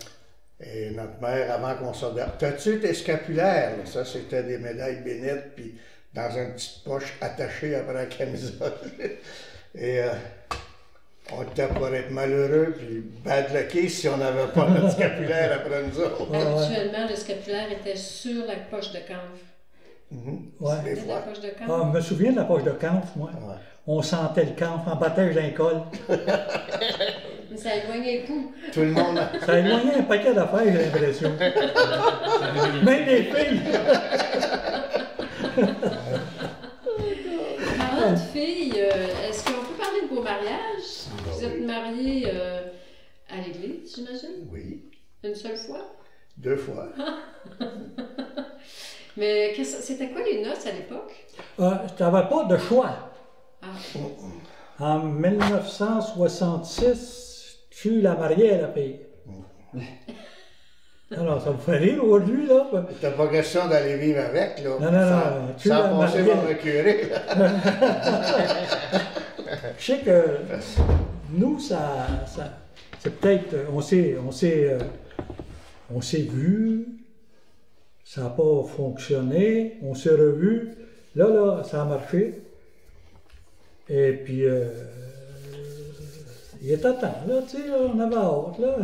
Et notre mère, avant qu'on sorte... T'as-tu tes scapulaires? Là? Ça, c'était des médailles bénites, puis dans une petite poche attachée après la camisole. Et on était pour être malheureux, puis bad lucky si on n'avait pas notre scapulaire après nous autres. Actuellement, le scapulaire était sur la poche de camphre. Ouais. Des fois. La poche de camphre. Ah, je me souviens de la poche de camphre, moi. Ouais. On sentait le camphre en bataille d'un col. Mais ça éloignait le coup. Tout le monde... Ça éloignait un paquet d'affaires, j'ai l'impression. Même les filles. Parlant de filles, est-ce qu'on peut parler de vos mariages? Vous êtes mariés à l'église, j'imagine? Oui. Une seule fois? 2 fois. Mais c'était quoi les noces à l'époque? Tu n'avais pas de choix. Ah. En 1966, Je suis la mariée et la paye. Alors, ça vous fait rire aujourd'hui, là? T'as pas question d'aller vivre avec, là. Non. Tu Sans l'as passer marié. par le curé, là. Je sais que nous, c'est peut-être, on s'est vu, ça n'a pas fonctionné, on s'est revus, là, ça a marché. Et puis, il était temps, là, tu sais, on avait hâte, là.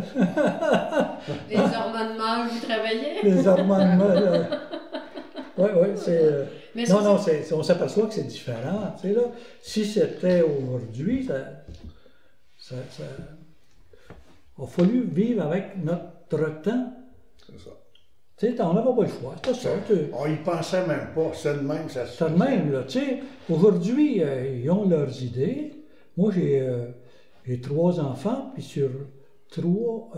Les hormones mâles, vous travaillez? Les hormones, oui, c'est... Mais non, ça, on s'aperçoit que c'est différent, tu sais, là. Si c'était aujourd'hui, il a fallu vivre avec notre temps. C'est ça. Tu sais, on n'avait pas le choix, c'était ça. On y pensait même pas. C'est de même, ça se C'est de même, là, tu sais. Aujourd'hui, ils ont leurs idées. Moi, j'ai 3 enfants, puis sur 3,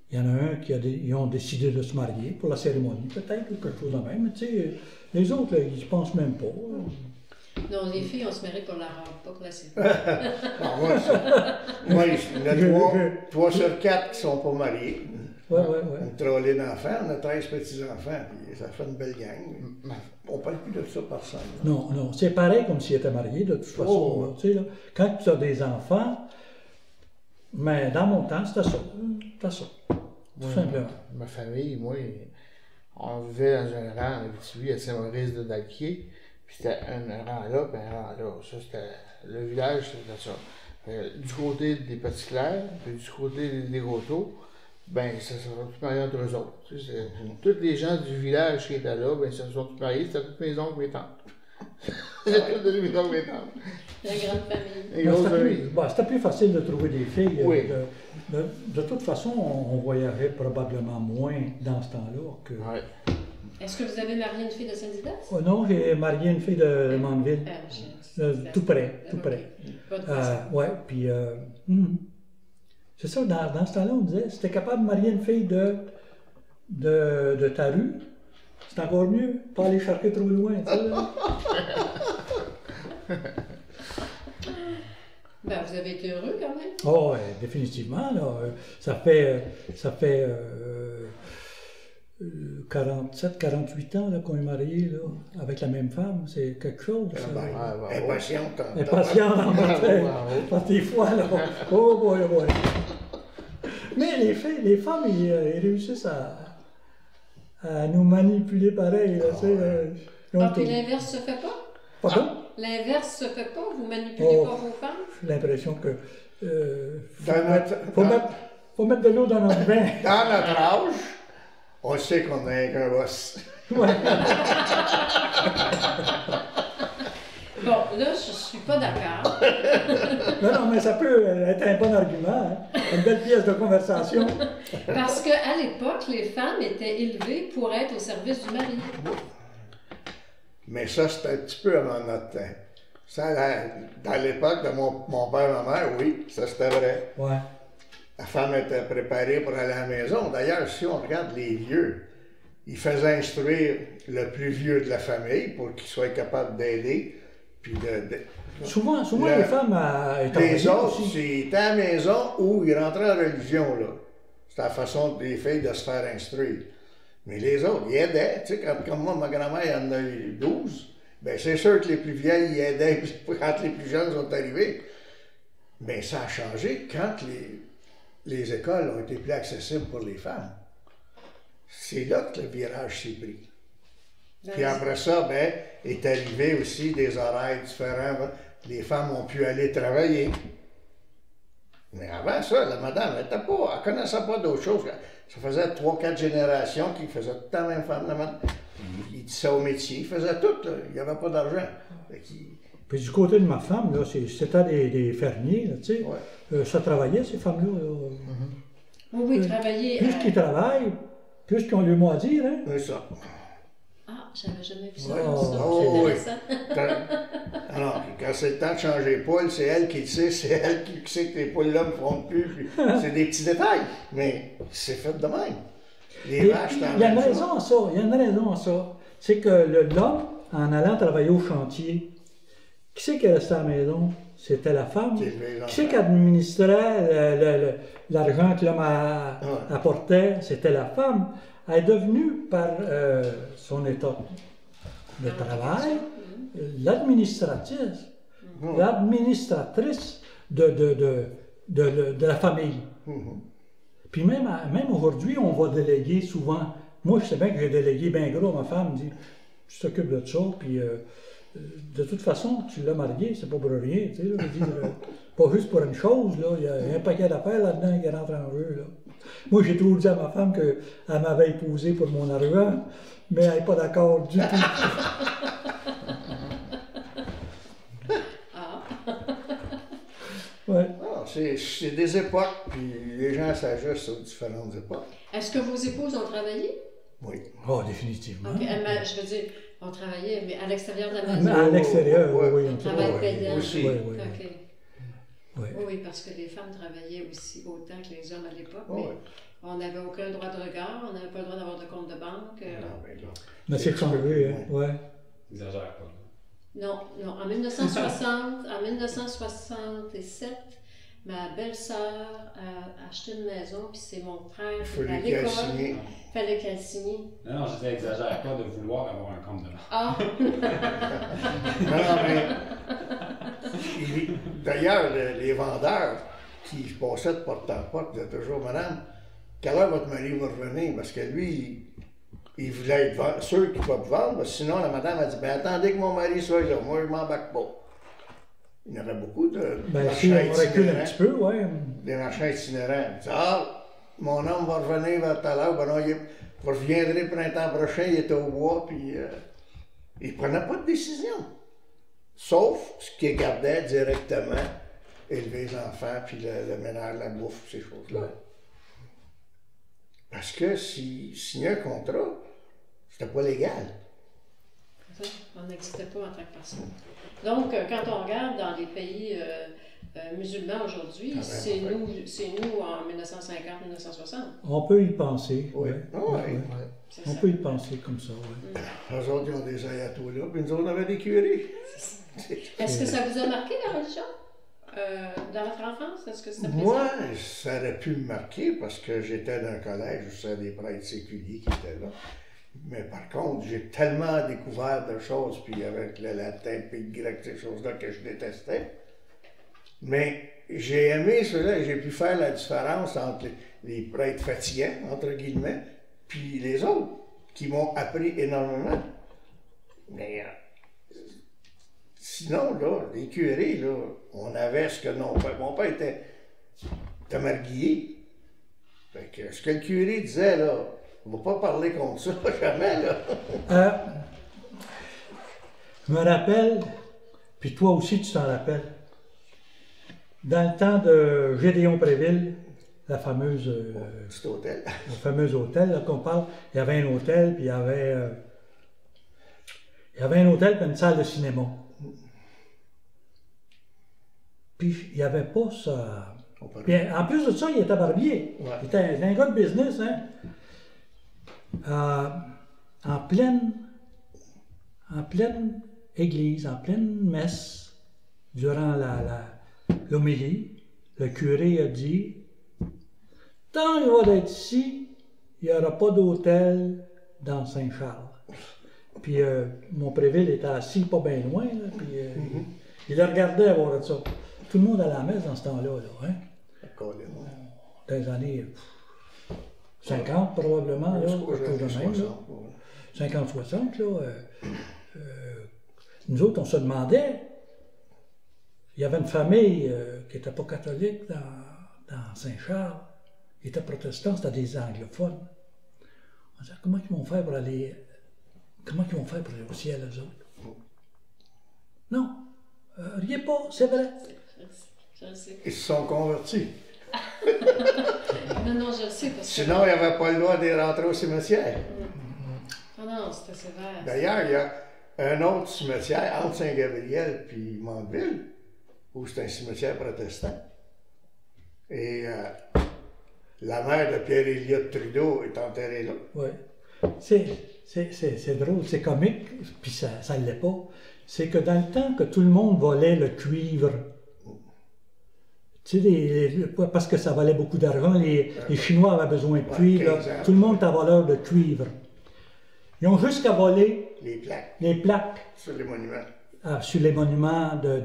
il y en a un ils ont décidé de se marier pour la cérémonie, peut-être, ou quelque chose de même. Mais tu sais, les autres, là, ils ne pensent même pas. non, les filles, on se marie pour la robe, pas pour la cérémonie. Moi, il y en a 3 sur 4 qui ne sont pas mariés. Ouais. Une trollée d'enfants, on a 13 petits-enfants, puis ça fait une belle gang. On ne parle plus de ça personne. Non, c'est pareil comme s'ils étaient mariés, de toute façon. Oh. Là, tu sais, là, quand tu as des enfants, mais dans mon temps, c'était ça. Tout simplement. Ma famille, moi, on vivait dans un rang avec lui à Saint-Maurice de Dalquier. Puis c'était un rang là, puis un rang là. Ça, c'était le village, c'était ça. Du côté des Petits Clairs, puis du côté des Goteaux, ben, ça se sont tous mariés entre eux autres. Tu sais, tous les gens du village qui étaient là, ben, ça se sont tous mariés, c'était toutes mes oncles, mes tantes. C'était toutes mes oncles, mes tantes. La grande famille. Une grosse famille. C'était plus facile de trouver des filles. Oui. De toute façon, on voyageait probablement moins dans ce temps-là que... Ouais. Est-ce que vous avez marié une fille de Saint-Didas? Oh non, j'ai marié une fille de Mandeville. Tout près. Pas de façon. Ouais, puis... c'est ça, dans ce temps-là, on disait, si t'es capable de marier une fille de ta rue, c'est encore mieux, pas aller chercher trop loin, tu sais, là. Ben, vous avez été heureux quand même. Oh, ouais, définitivement, là. Ça fait 47, 48 ans là, qu'on est mariés, là, avec la même femme. C'est quelque chose, ça. Impatiente. Impatient, par des fois, là. Oh boy. Mais les femmes, ils réussissent à nous manipuler pareil, là, tu sais. Puis l'inverse se fait pas? Pardon? L'inverse se fait pas? Vous manipulez pas vos femmes? J'ai l'impression que... Dans faut mettre de l'eau dans notre bain. Dans notre âge, on sait qu'on a qu'un boss. Ouais. Bon, là, je suis pas d'accord. Non, mais ça peut être un bon argument, hein? Une belle pièce de conversation. Parce qu'à l'époque, les femmes étaient élevées pour être au service du mari. Mais ça, c'était un petit peu avant notre temps. Ça, dans l'époque de mon père et ma mère, oui, ça c'était vrai. Ouais. La femme était préparée pour aller à la maison. D'ailleurs, si on regarde les vieux, ils faisaient instruire le plus vieux de la famille pour qu'il soit capable d'aider. Puis Souvent les femmes étaient les autres, aussi. ils étaient à la maison ou ils rentraient en religion, là. C'était la façon des filles de se faire instruire. Mais les autres, ils aidaient. Tu sais, comme moi, ma grand-mère en a eu 12, bien c'est sûr que les plus vieilles, ils aidaient quand les plus jeunes sont arrivés. Mais ça a changé quand les écoles ont été plus accessibles pour les femmes. C'est là que le virage s'est pris. Puis après ça, ben, est arrivé aussi des horaires différents. Les femmes ont pu aller travailler. Mais avant ça, la madame, elle connaissait pas d'autre chose. Ça faisait 3-4 générations qui faisaient tout le temps la même femme. Ils tissaient au métier, ils faisaient tout. Là. Il n'y avait pas d'argent. Puis du côté de ma femme, là, c'était des fermiers, là, tu sais. Ouais. Ça travaillait, ces femmes-là. Oui, travailler. Plus qu'ils travaillent, plus qu'ils ont le mot à dire, hein. C'est ça. Ah, j'avais jamais vu ça. Ouais. C'est intéressant. Alors, quand c'est le temps de changer les poules, c'est elle qui le sait, c'est elle qui sait que les poules-là ne font plus. Puis c'est des petits détails, mais c'est fait de même. Les vaches, il y a une raison à ça, C'est que l'homme, en allant travailler au chantier, Qui c'est qui restait à la maison? C'était la femme. Qui élevait les Qui c'est enfants. qui administrait l'argent que l'homme apportait? C'était la femme. Elle est devenue, par son état de travail, l'administratrice de la famille. Puis même aujourd'hui, on va déléguer souvent. Moi, je sais bien que j'ai délégué bien gros. Ma femme me dit, tu t'occupes de ça, puis de toute façon, tu l'as marié, c'est pas pour rien. Tu sais, là, je veux dire, pas juste pour une chose, là. Il y a un paquet d'affaires là-dedans qui rentre en jeu. Là. Moi, j'ai toujours dit à ma femme qu'elle m'avait épousé pour mon argent, mais elle n'est pas d'accord du tout. Ouais. Ah, c'est des époques, puis les gens s'ajustent aux différentes époques. Est-ce que vos épouses ont travaillé? Oui. Oh, définitivement. Ok, je veux dire, on travaillait, mais à l'extérieur de la maison. À l'extérieur, Ouais. oui. Travail Ouais, payant. aussi. Oui, oui. Ok. Oui. Oui, parce que les femmes travaillaient aussi autant que les hommes à l'époque, Ouais. mais on n'avait aucun droit de regard, on n'avait pas le droit d'avoir de compte de banque. Non, mais là, Mais c'est changé, hein. Ouais. Exagère pas. Non, en 1967, ma belle-sœur a acheté une maison, puis c'est mon frère il qui fallait était à qu'elle l'école. signe. Il fallait qu'elle signe. Non, je disais exagère pas de vouloir avoir un compte de banque. Ah! Non, mais. D'ailleurs, les vendeurs qui passaient de porte en porte disaient toujours, Madame, quelle heure votre mari va revenir? Parce que lui, il voulait être sûr qu'il va vendre, parce que sinon la madame a dit, ben attendez que mon mari soit là, moi je m'embarque pas. Il y en avait beaucoup de Ben, si on recule un petit peu, ouais. des marchands itinérants. Ils disaient, ah, mon homme va revenir vers tout à l'heure, ben non, il reviendrait le printemps prochain, il était au bois, puis il ne prenait pas de décision. Sauf ce qu'il gardait directement, élever les enfants, puis le ménage, la bouffe, ces choses-là. Parce que s'il signait un contrat, c'était pas légal. On n'existait pas en tant que personne. Donc, quand on regarde dans les pays musulmans aujourd'hui, c'est nous en 1950-1960. On peut y penser. Oui. Ouais. Ah ouais. Ouais. C'est On ça. peut y penser comme ça, oui. Eux autres, ils ont des ayatollahs, puis nous autres, on avait des curés. Est-ce que ça vous a marqué la religion dans votre enfance? Est-ce que c'était présent? Moi, ça aurait pu me marquer parce que j'étais dans un collège où c'était des prêtres séculiers qui étaient là. Mais par contre, j'ai tellement découvert de choses, puis avec le latin, puis le grec, ces choses-là que je détestais. Mais j'ai aimé cela, j'ai pu faire la différence entre les prêtres fatigants, entre guillemets, puis les autres, qui m'ont appris énormément. Mais sinon, là, les curés, là, on avait ce que mon père était marguillé. Fait que ce que le curé disait, là, on ne va pas parler contre ça, jamais, là. Je me rappelle, puis toi aussi tu t'en rappelles, dans le temps de Gédéon Préville, la fameuse, Petit hôtel. le fameux hôtel là, qu'on parle, il y avait un hôtel, puis il y avait un hôtel, puis une salle de cinéma. Puis il n'y avait pas ça. Puis en plus de ça, il était barbier. Ouais. Il était un gars de business, hein. En pleine église, en pleine messe, durant l'homélie, le curé a dit « Tant qu'il va être ici, il n'y aura pas d'hôtel dans Saint-Charles. » Puis mon Préville était assis pas bien loin, là, puis il le regardait voir ça. Tout le monde à la messe dans ce temps-là, là, hein? Dans les années 50 probablement, là, quelque chose de même, là. 50-60, là. Nous autres, on se demandait, il y avait une famille qui n'était pas catholique dans Saint-Charles, ils étaient protestants, c'était des anglophones. On disait, comment ils vont faire pour aller au ciel, eux autres? Non, riez pas, c'est vrai. Je le sais. Ils se sont convertis. Non, je le sais parce que... Sinon, il n'y avait pas le droit de rentrer au cimetière. Non, c'était sévère. D'ailleurs, il y a un autre cimetière entre Saint-Gabriel et Mandeville, où c'est un cimetière protestant. Et la mère de Pierre-Éliott Trudeau est enterrée là. Oui. C'est drôle, c'est comique, puis ça ne l'est pas. c'est que dans le temps que tout le monde volait le cuivre, tu sais, parce que ça valait beaucoup d'argent, les Chinois avaient besoin de cuivre, là, tout le monde est voleur de cuivre. Ils ont jusqu'à voler les plaques sur les monuments. Sur les monuments Dans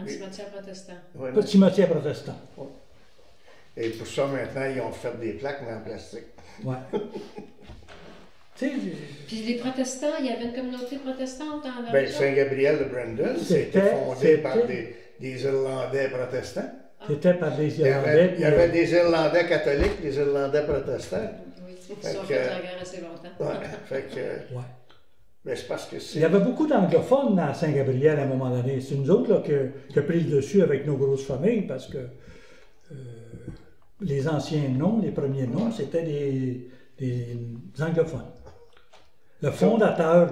le cimetière protestant. Ouais, le cimetière protestant. et pour ça, maintenant, ils ont fait des plaques, mais en plastique. Ouais. Tu sais, Puis les protestants, il y avait une communauté protestante dans la Ben, région? Saint-Gabriel de Brandon, c'était fondé par des Irlandais protestants. c'était par des Il y Irlandais. avait, des Irlandais catholiques, des Irlandais protestants. Oui, ils Fait ont que- fait la guerre assez longtemps. Ouais, fait que, Ouais. ben, c'est parce que Il c'est... y avait beaucoup d'anglophones à Saint-Gabriel à un moment donné. C'est nous autres là, qui a pris le dessus avec nos grosses familles parce que les anciens noms, les premiers noms, c'était des anglophones. Le fondateur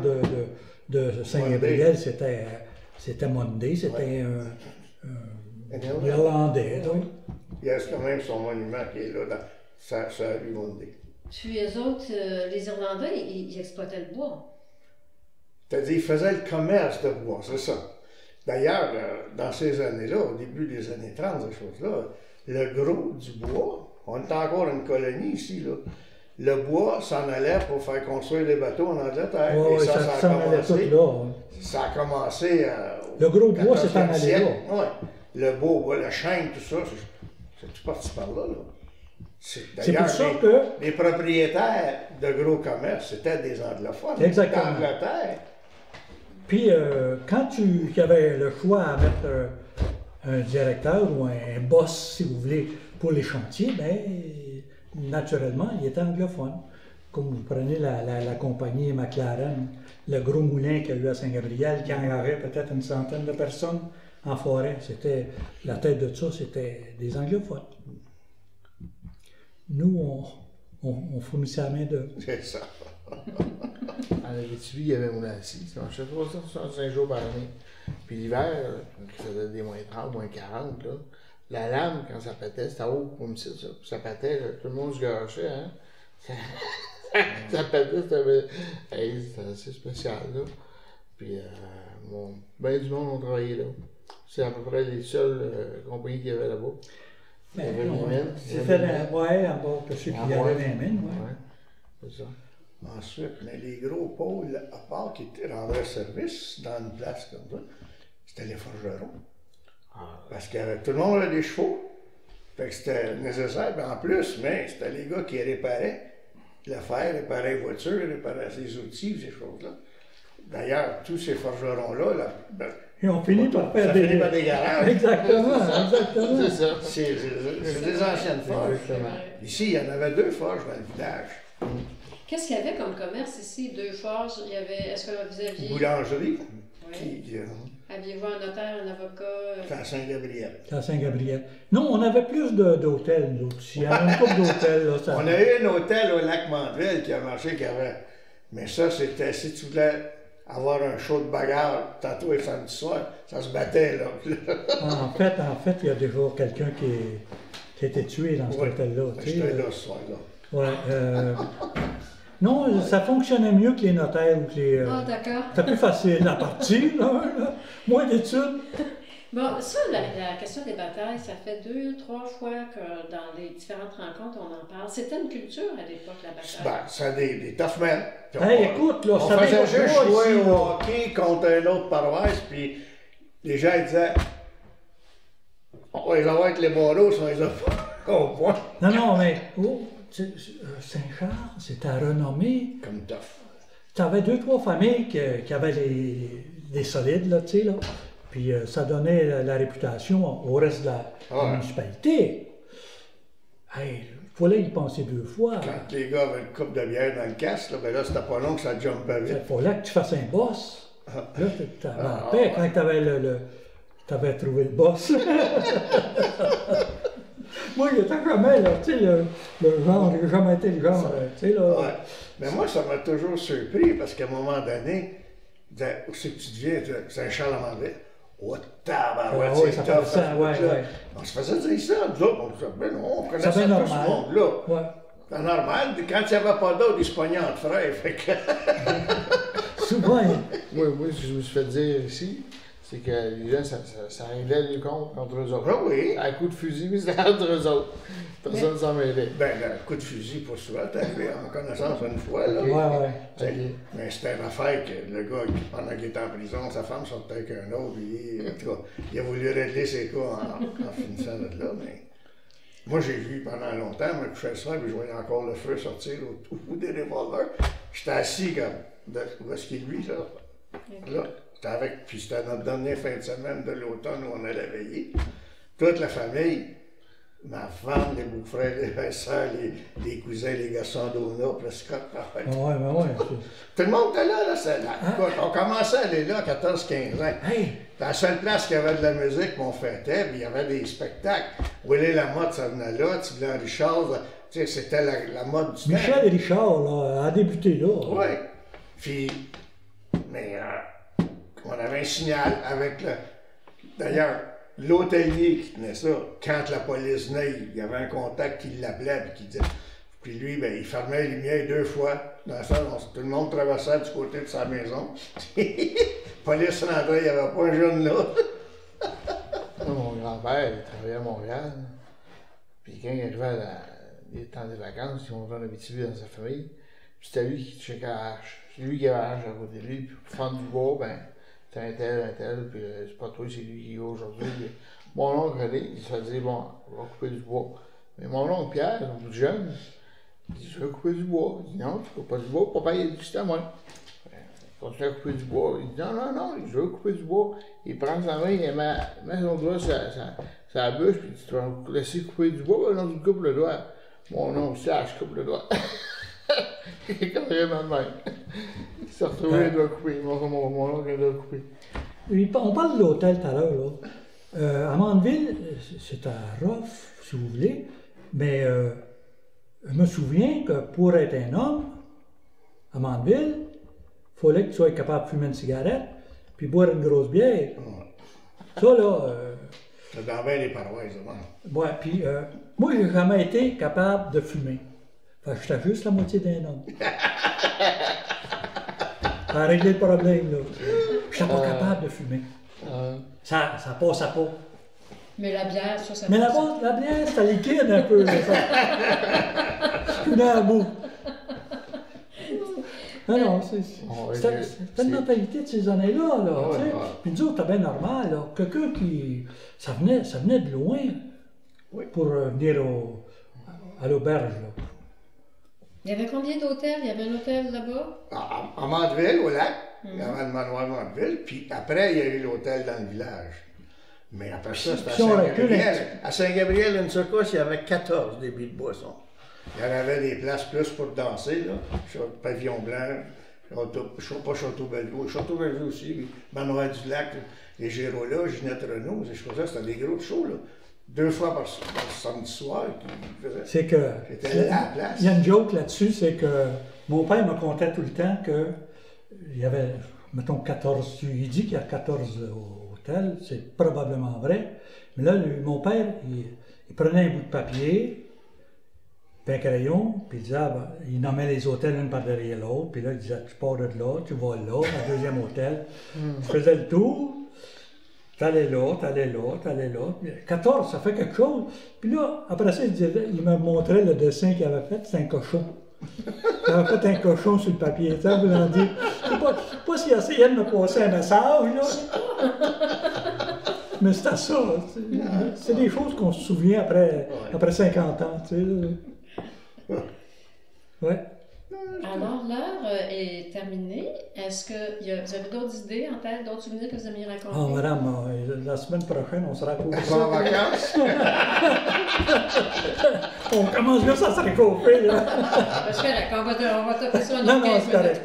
de Saint-Gabriel, c'était Monday, c'était un Irlandais. Donc. Il y a quand même son monument qui est là, dans sa rue Monday. Puis eux autres, les Irlandais, ils exploitaient le bois. C'est-à-dire, ils faisaient le commerce de bois, c'est ça. D'ailleurs, dans ces années-là, au début des années 30, ces choses-là, le gros du bois, on est encore une colonie ici, là. Le bois s'en allait pour faire construire des bateaux en Angleterre. Ouais, et ça, ça a s'en allait commencé, tout là. Ouais. ça a commencé Le gros bois, au c'est en 14e allé siècle. là. Ouais. Le bois, le chêne, tout ça, c'est tout parti par là. C'est D'ailleurs, pour ça que les propriétaires de gros commerces, c'était des anglophones. Exactement. D'Angleterre. Puis, quand il y avait le choix à mettre un directeur ou un boss, si vous voulez, pour les chantiers, bien, naturellement, il était anglophone. Comme vous prenez la compagnie McLaren, le gros moulin qu'il y a eu à Saint-Gabriel, qui engageait peut-être une centaine de personnes en forêt. La tête de ça, c'était des anglophones. Nous, on fournissait la main-d'œuvre. C'est ça. En Abitibi, il y avait Moulassy. Ça marchait 365 jours par année. Puis l'hiver, ça faisait des moins 30, moins 40. Là. La lame, quand ça pétait, c'était haut comme ça. Ça pétait, là, tout le monde se gâchait. Hein? Ça pétait, c'était assez spécial. Là. Puis, ben du monde ont travaillé là. C'est à peu près les seules compagnies qu'il y avait là-bas. Il y avait les mines. C'était ouais, en bas que ceux qui avaient les mines, ouais. Ouais, c'est ça. Ensuite, mais les gros pôles, à part qui rendaient service dans une place comme ça, c'était les forgerons. Parce que tout le monde avait des chevaux. Fait que c'était nécessaire. Puis en plus, mais c'était les gars qui réparaient l'affaire, réparaient les voitures, réparaient les outils, ces choses-là. D'ailleurs, tous ces forgerons-là, Ils ont fini par faire finit par des garages. Exactement, exactement. C'est ça. C'est des anciennes forges. Exactement. Ici, il y en avait 2 forges dans le village. Qu'est-ce qu'il y avait comme commerce ici? 2 forges. Il y avait. Est-ce que vous aviez. Boulangerie. Oui. Aviez-vous un notaire, un avocat? C'est à Saint-Gabriel. À Saint-Gabriel. Non, on avait plus d'hôtels, nous autres. Il y avait une couple d'hôtels. Là, ça... On a eu un hôtel au lac Mandeville qui a marché, qui avait. Mais ça, c'était si tu voulais avoir un show de bagarre, tantôt et samedi soir, ça se battait, là. En fait, il y a déjà quelqu'un qui a été tué dans cet hôtel-là. tu sais. J'étais là ce soir-là. Ouais, non, ça fonctionnait mieux que les notaires ou que les. Ah, d'accord. C'était plus facile à partir, là. Moins d'études. Bon, ça, la question des batailles, ça fait 2-3 fois que dans les différentes rencontres, on en parle. C'était une culture à l'époque, la bataille. Ben, c'est des tough men. Puis Hey, écoute, là, on ça faisait dérange juste pas jouer ici, au là. hockey contre un autre paroisse, puis les gens ils disaient on va les avoir avec les barreaux, on les a pas au point. Non, mais Saint-Charles, c'était renommé. Comme tough. Tu avais 2-3 familles qui avaient des solides, là, tu sais, là. Puis ça donnait la réputation au reste de la municipalité. Hey, il fallait y penser 2 fois. Quand les gars avaient une coupe de bière dans le casque, là, ben là, c'était pas long que ça jumpait Il vite. fallait que tu fasses un boss. Là, tu avais la paix quand tu avais trouvé le boss. Moi, j'étais jamais, là, tu sais, le genre, j'ai jamais été le genre, tu sais, là. Ouais. Mais moi, ça m'a toujours surpris parce qu'à un moment donné, ils disaient, où c'est que tu deviens? Saint-Charles-en-Mandeville. Oh, tabarouette, Ouais, c'est ça tough, fait ça, ouais, là. ouais. On se faisait dire ça, nous autres, on disait, ben non, on connaissait bien tout normal. ce monde-là. Ouais. C'est normal, quand il n'y avait pas d'autre, ils se pognaient entre frères, fait que... Souvent, Moi, ce que je me suis fait dire ici, c'est que les gens, ça réglait les comptes entre eux autres. Ah oui. À coup de fusil, mais c'était entre eux autres. Personne ne s'en mêlait. Ben, le coup de fusil, pour souvent, t'es arrivé en connaissance une fois, là. ouais. T'sais, Ok. Mais c'était une affaire que le gars, pendant qu'il était en prison, sa femme sortait avec un autre, puis en tout cas, il a voulu régler ses cas en finissant de là, mais... Moi, j'ai vu pendant longtemps, moi, je faisais ça, puis je voyais encore le feu sortir au bout des revolvers. J'étais assis comme, où est-ce qu'il est lui, là? Là, j'étais avec, puis c'était notre dernière fin de semaine de l'automne où on allait veiller. Toute la famille, ma femme, les beaux-frères, les soeurs, les cousins, les garçons d'Ona, Prescott, Ouais, ben ouais. tout le monde était là, écoute, on commençait à aller là à 14-15 ans. Hey! La seule place qui avait de la musique, on fêtait, puis il y avait des spectacles. Willy Lamotte, ça venait là, Tiblan Richard, tu sais, c'était la mode du temps. Michel et Richard, là, a débuté là. Oui. Puis, mais on avait un signal avec le... D'ailleurs, l'hôtelier qui tenait ça, quand la police venait, il y avait un contact qui l'appelait, puis qui disait... Puis lui, ben, il fermait les lumières 2 fois. Dans la salle, tout le monde traversait du côté de sa maison. La police rentrait, il n'y avait pas un jeune là. Moi, mon grand-père, il travaillait à Montréal. Puis quand il arrivait les temps des vacances, ils montaient en Abitibi dans sa famille. Puis c'était lui qui checkait la hache. C'est lui qui avait la hache à côté de lui. Puis pour fendre du bois, ben, c'était un tel. Puis c'est pas toi, c'est lui qui est aujourd'hui. Puis, mon oncle René, il se disait, bon, on va couper du bois. Mais mon oncle Pierre, un bout de jeune, il dit, je vais couper du bois. Il dit, non, tu coupes pas du bois. Papa, il a dit, c'était à moi. Il continue à couper du bois. Il dit, non, je veux couper du bois. Il prend sa main, il met son doigt sur sa bûche, puis il dit, tu vas me laisser couper du bois? Ben non, tu coupes le doigt. Mon oncle Serge coupe le doigt. Il est carrément de même. Il s'est retrouvé les doigts coupés. Mon oncle a les doigts coupés. On parle de l'hôtel tout à l'heure, là. À Mandeville, c'est à Rough, si vous voulez, mais je me souviens que pour être un homme, à Mandeville, il fallait que tu sois capable de fumer une cigarette puis boire une grosse bière. Ça, là... C'est dans bien les paroisses, ouais, puis moi, j'ai jamais été capable de fumer. Fait que j'étais juste la moitié d'un homme. Ça a réglé le problème, là. J'étais pas capable de fumer. Ça passait pas. Mais la bière, ça Mais passe. la bière, c'était liquide un peu, là, ça. Je suis à bout. Non, c'était une mentalité de ces années-là, là, tu sais. Puis nous autres, c'était bien normal, là. Quelqu'un qui... Ça venait de loin pour venir à l'auberge, là. Il y avait combien d'hôtels? Il y avait un hôtel là-bas? À Mandeville, au lac, il y avait le manoir Mandeville, puis après, il y a eu l'hôtel dans le village. Mais après ça, c'était à Saint-Gabriel. À Saint-Gabriel, une secousse, il y avait 14 débits de boissons. Il y en avait des places plus pour danser, là. Sur le pavillon blanc, pas Château-Bellevue, Château-Bellevue aussi, puis Manoir du Lac, les Gérolas, Ginette Renault, ces choses-là, c'était des gros shows, là. 2 fois par samedi soir qu'ils faisaient. C'est que... C'était là à la place. Il y a une joke là-dessus, c'est que mon père me contait tout le temps que il y avait, mettons, 14... Il dit qu'il y a 14 hôtels, c'est probablement vrai. Mais là, mon père, il prenait un bout de papier, puis un crayon, puis il disait, il nommait les hôtels l'un par derrière l'autre, puis là, il disait, tu pars de là, tu vas là, au deuxième hôtel. Je faisais le tour. T'allais là. 14, ça fait quelque chose. Puis là, après ça, il me montrait le dessin qu'il avait fait, c'est un cochon. Il avait fait un cochon sur le papier. Ça voulant dire, je sais pas s'il essayait de me passer un message, là. Mais c'était ça. C'est des choses qu'on se souvient après 50 ans, tu sais. Ouais. Alors, l'heure est terminée. Est-ce que vous avez d'autres idées en tête, d'autres souvenirs que vous aimeriez raconter? Ah, madame, la semaine prochaine, on sera coupé. En vacances? On commence juste à se réchauffer, là. Parce que on va taper ça en Non, 15 c'est correct.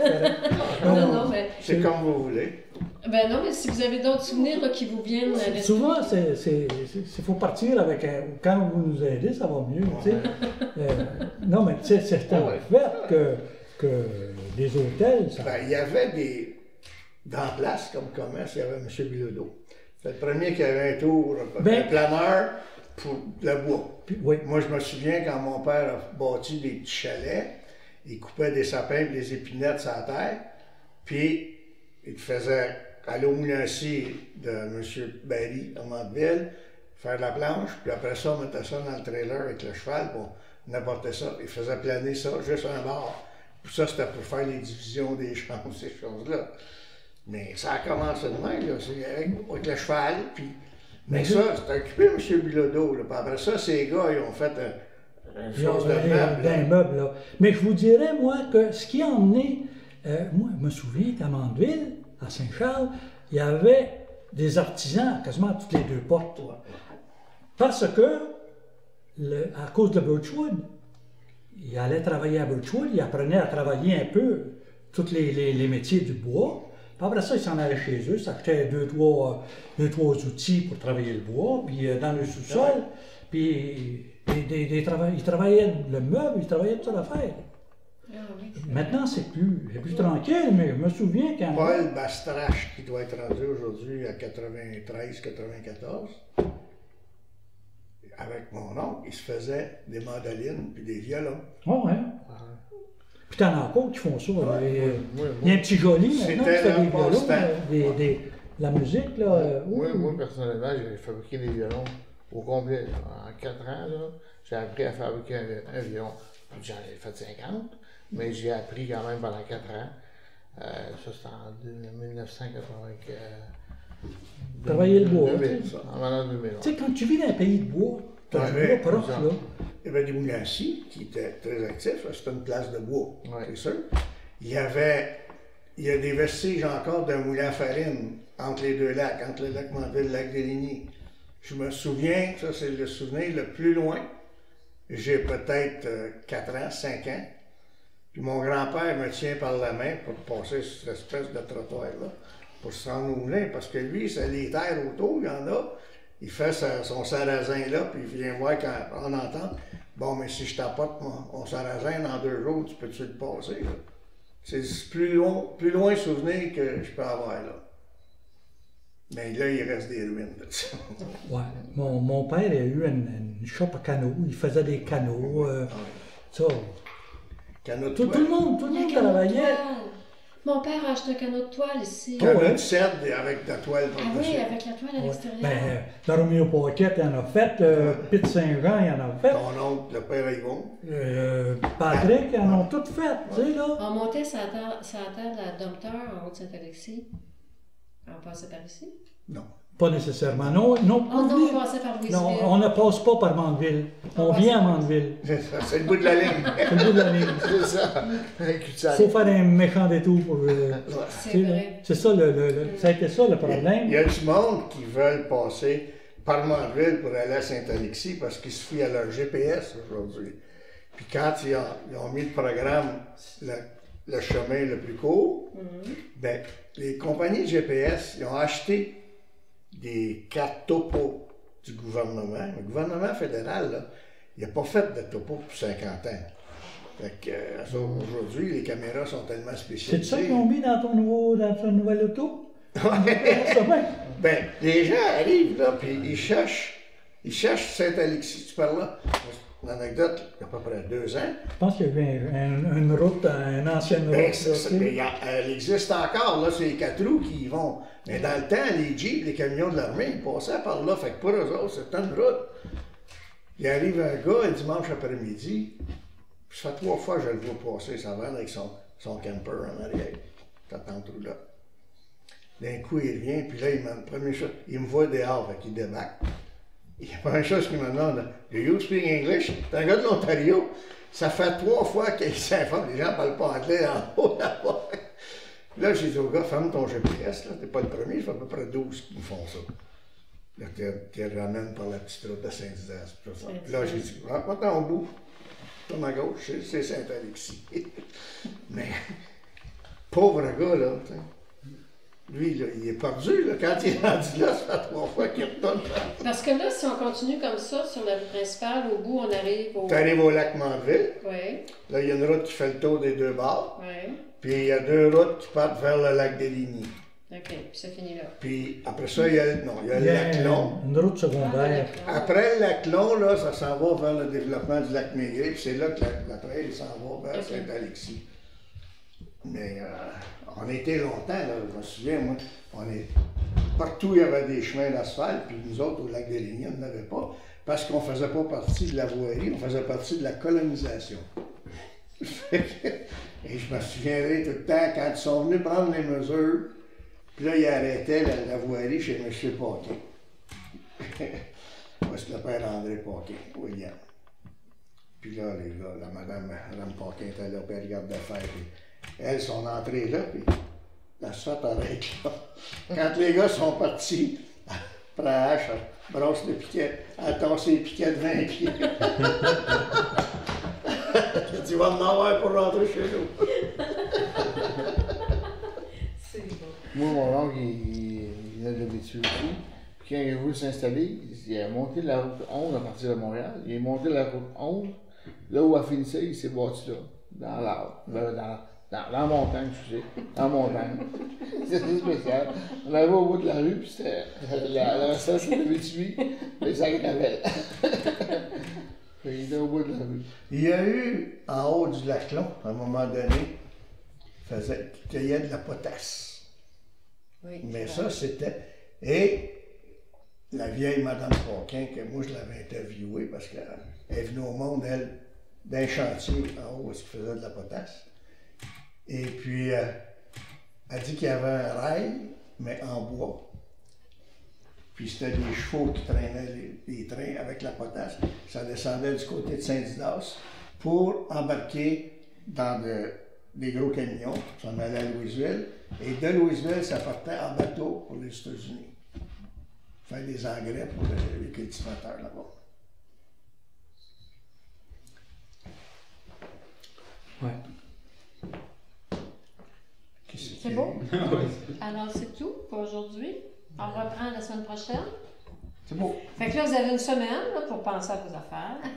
Non, mais... C'est comme vous voulez. Ben non, mais si vous avez d'autres souvenirs là, qui vous viennent à l'esprit... Souvent, il faut partir avec un... Quand vous nous aidez, ça va mieux, tu sais. Non, mais tu sais, c'est un fait que les hôtels... Ça... Ben, il y avait des... Dans la place, comme commerce, il y avait M. Bilodeau. C'est le premier qui avait un tour, un planeur pour le bois. Puis, oui. Moi, je me souviens quand mon père a bâti des petits chalets, il coupait des sapins et des épinettes sur la terre, puis il te faisait aller au moulin-ci de M. Barry, à Mandeville, faire de la planche, puis après ça, on mettait ça dans le trailer avec le cheval, bon, on apportait ça. Il faisait planer ça juste un bord. Puis ça, c'était pour faire les divisions des champs, ces choses-là. Mais ça a commencé de même, là, c'est avec le cheval, puis... Mais ça, c'était occupé M. Bilodeau, là. Puis après ça, ces gars, ils ont fait une chose de meuble. D'un meuble, là. Mais je vous dirais, moi, que ce qui a emmené... moi, je me souviens qu'à Mandeville, à Saint-Charles, il y avait des artisans quasiment à toutes les deux portes. Parce que, à cause de Birchwood, il allait travailler à Birchwood, il apprenait à travailler un peu tous les métiers du bois. Puis après ça, il s'en allait chez eux, s'achetait deux, trois outils pour travailler le bois, puis dans le sous-sol, puis il travaillait le meuble, il travaillait toute l'affaire. Maintenant, c'est plus tranquille, mais je me souviens quand... Paul Bastrache, qui doit être rendu aujourd'hui à 93-94, avec mon oncle, il se faisait des mandolines puis des violons. Oh, ouais. Puis t'en as encore qui font ça. Il y a un petit joli maintenant qui fait des violons, la musique, là. Moi, personnellement, j'ai fabriqué des violons au complet. En 4 ans, j'ai appris à fabriquer un violon. J'en ai fait 50, mais j'ai appris quand même pendant 4 ans. Ça, c'était en 1980. Travailler le bois. 2000, en 2000. Tu sais, quand tu vis dans un pays de bois, tu as du bois proche, là. Il y avait des moulins-ci qui étaient très actifs, c'était une place de bois, c'est sûr. Il y a des vestiges encore d'un moulin à farine entre les deux lacs, entre le lac Mandeville et le lac des Lignées. Je me souviens, ça c'est le souvenir le plus loin, j'ai peut-être 4 ans, 5 ans, puis mon grand-père me tient par la main pour passer sur cette espèce de trottoir-là, pour se rendre au moulin, parce que lui, c'est les terres autour, il y en a. Il fait son sarrasin là, puis il vient voir quand on entend. Bon, mais si je t'apporte mon sarrasin dans 2 jours, tu peux-tu le passer, là? C'est plus loin souvenir que je peux avoir, là. Mais là, il reste des ruines de ça. Ouais. Mon père a eu une shop à canot. Il faisait des canots. Ça. Canot de Tout toile. le monde travaillait. Mon père a acheté un canot de toile ici. Canot de cèdre avec de la toile Ah par-dessus. oui, avec la toile à l'extérieur. Ben, Daromio Pocket, il en a fait. Pete Saint-Jean, il en a fait. Ton oncle, le père Yvon. Patrick, ils en ont tout fait, tu sais, là. On montait sur la terre de la dompteur en haut de Saint-Alexis. On passait par ici? Non. Pas nécessairement. Non, Oh non, on passait par Louisville. non, on ne passe pas par Mandeville. On vient à Mandeville. C'est ça, c'est le bout de la ligne. C'est le bout de la ligne. C'est ça. Il faut faire un méchant détour pour... C'est vrai. C'est ça, ça a été ça le problème. Il y a du monde qui veulent passer par Mandeville pour aller à Saint-Alexis parce qu'ils se fient à leur GPS aujourd'hui. Puis quand ils ont mis le programme, le chemin le plus court, ben, les compagnies de GPS, ils ont acheté des cartes topo du gouvernement. Le gouvernement fédéral, là, il n'a pas fait de topo pour 50 ans. Fait que, aujourd'hui, les caméras sont tellement spécialisées. C'est ça qu'ils ont mis dans ton nouvel auto? Ben, les gens arrivent là, puis ils cherchent Saint-Alexis. Tu parles là? L'anecdote, il y a à peu près 2 ans. Je pense qu'il y avait une route, une ancienne Ben, route. elle existe encore, là, c'est les 4 roues qui y vont. Mais dans le temps, les Jeeps, les camions de l'armée, ils passaient par là. Fait que pour eux autres, c'est une route. Il arrive un gars un dimanche après-midi, puis ça fait 3 fois que je le vois passer, ça va avec son camper en arrière. T'attends tout là. D'un coup, il revient, puis là, il me voit dehors, fait qu'il débarque. Il y a pas une chose qu'il me demande, do you speak English? C'est un gars de l'Ontario. Ça fait 3 fois qu'il s'informe, les gens ne parlent pas anglais en haut là-bas. Là, j'ai dit au gars, ferme ton GPS, là, t'es pas le premier, ça fait à peu près 12 qui me font ça. Là, tu les ramènes par la petite route de Saint-Didas. Là, j'ai dit, va-t'en au bout, tourne à gauche, c'est Saint-Alexis. Mais, pauvre gars, là, t'sais. Lui, là, il est perdu, là. Quand il est rendu là, ça fait 3 fois qu'il retourne. Parce que là, si on continue comme ça, sur la rue principale, au bout, on arrive au... Tu arrives au lac Mandeville. Oui. Là, il y a une route qui fait le tour des 2 bords. Oui. Puis il y a 2 routes qui partent vers le lac des Lignées. OK, puis ça finit là. Puis après ça, il y a le lac Long. Une route secondaire. Après le lac Long, là, ça s'en va vers le développement du lac Maigret. Puis c'est là que la trail s'en va vers Saint-Alexis. Mais on était longtemps, là, je me souviens, moi, partout il y avait des chemins d'asphalte, puis nous autres, au lac des Lignes, on n'en avait pas, parce qu'on ne faisait pas partie de la voirie, on faisait partie de la colonisation. Et je me souviendrai tout le temps, quand ils sont venus prendre les mesures, puis là, ils arrêtaient la voirie chez M. Paquin. C'est le père André Paquin, William. Puis là, les gars, la madame Paquin était là, puis elle regardait faire, puis elle, son entrée là, puis la sorte avec là. Quand les gars sont partis, elle prend la hache, elle brosse le piquet, elle tasse les piquets de 20 pieds. Tu vas en avoir pour rentrer chez nous. C'est beau. Moi, mon oncle, il venait de l'habitude aussi. Puis quand il a voulu s'installer, il a monté la route 11 à partir de Montréal. Il est monté la route 11, là où elle finissait, il s'est bâti là, dans l'arbre, dans la montagne, tu sais, dans la montagne. C'était spécial. On arrivait au bout de la rue, puis c'était la station de Vituy, mais ça gravait. Il était au bout de la rue. Il y a eu, en haut du lac Long, à un moment donné, qui cueillait de la potasse. Oui, Mais ça, c'était... Et la vieille Madame Paquin, que moi je l'avais interviewée parce qu'elle est venue au monde, elle, d'un chantier en haut où elle faisait de la potasse. Et puis, elle dit qu'il y avait un rail, mais en bois. Puis c'était des chevaux qui traînaient les trains avec la potasse. Ça descendait du côté de Saint-Didas pour embarquer dans des gros camions. Ça en allait à Louisville. Et de Louisville, ça partait en bateau pour les États-Unis. Faire des engrais pour les cultivateurs là-bas. Ouais. C'est beau? Alors, c'est tout pour aujourd'hui. On reprend la semaine prochaine. C'est beau. Fait que là, vous avez une semaine là, pour penser à vos affaires.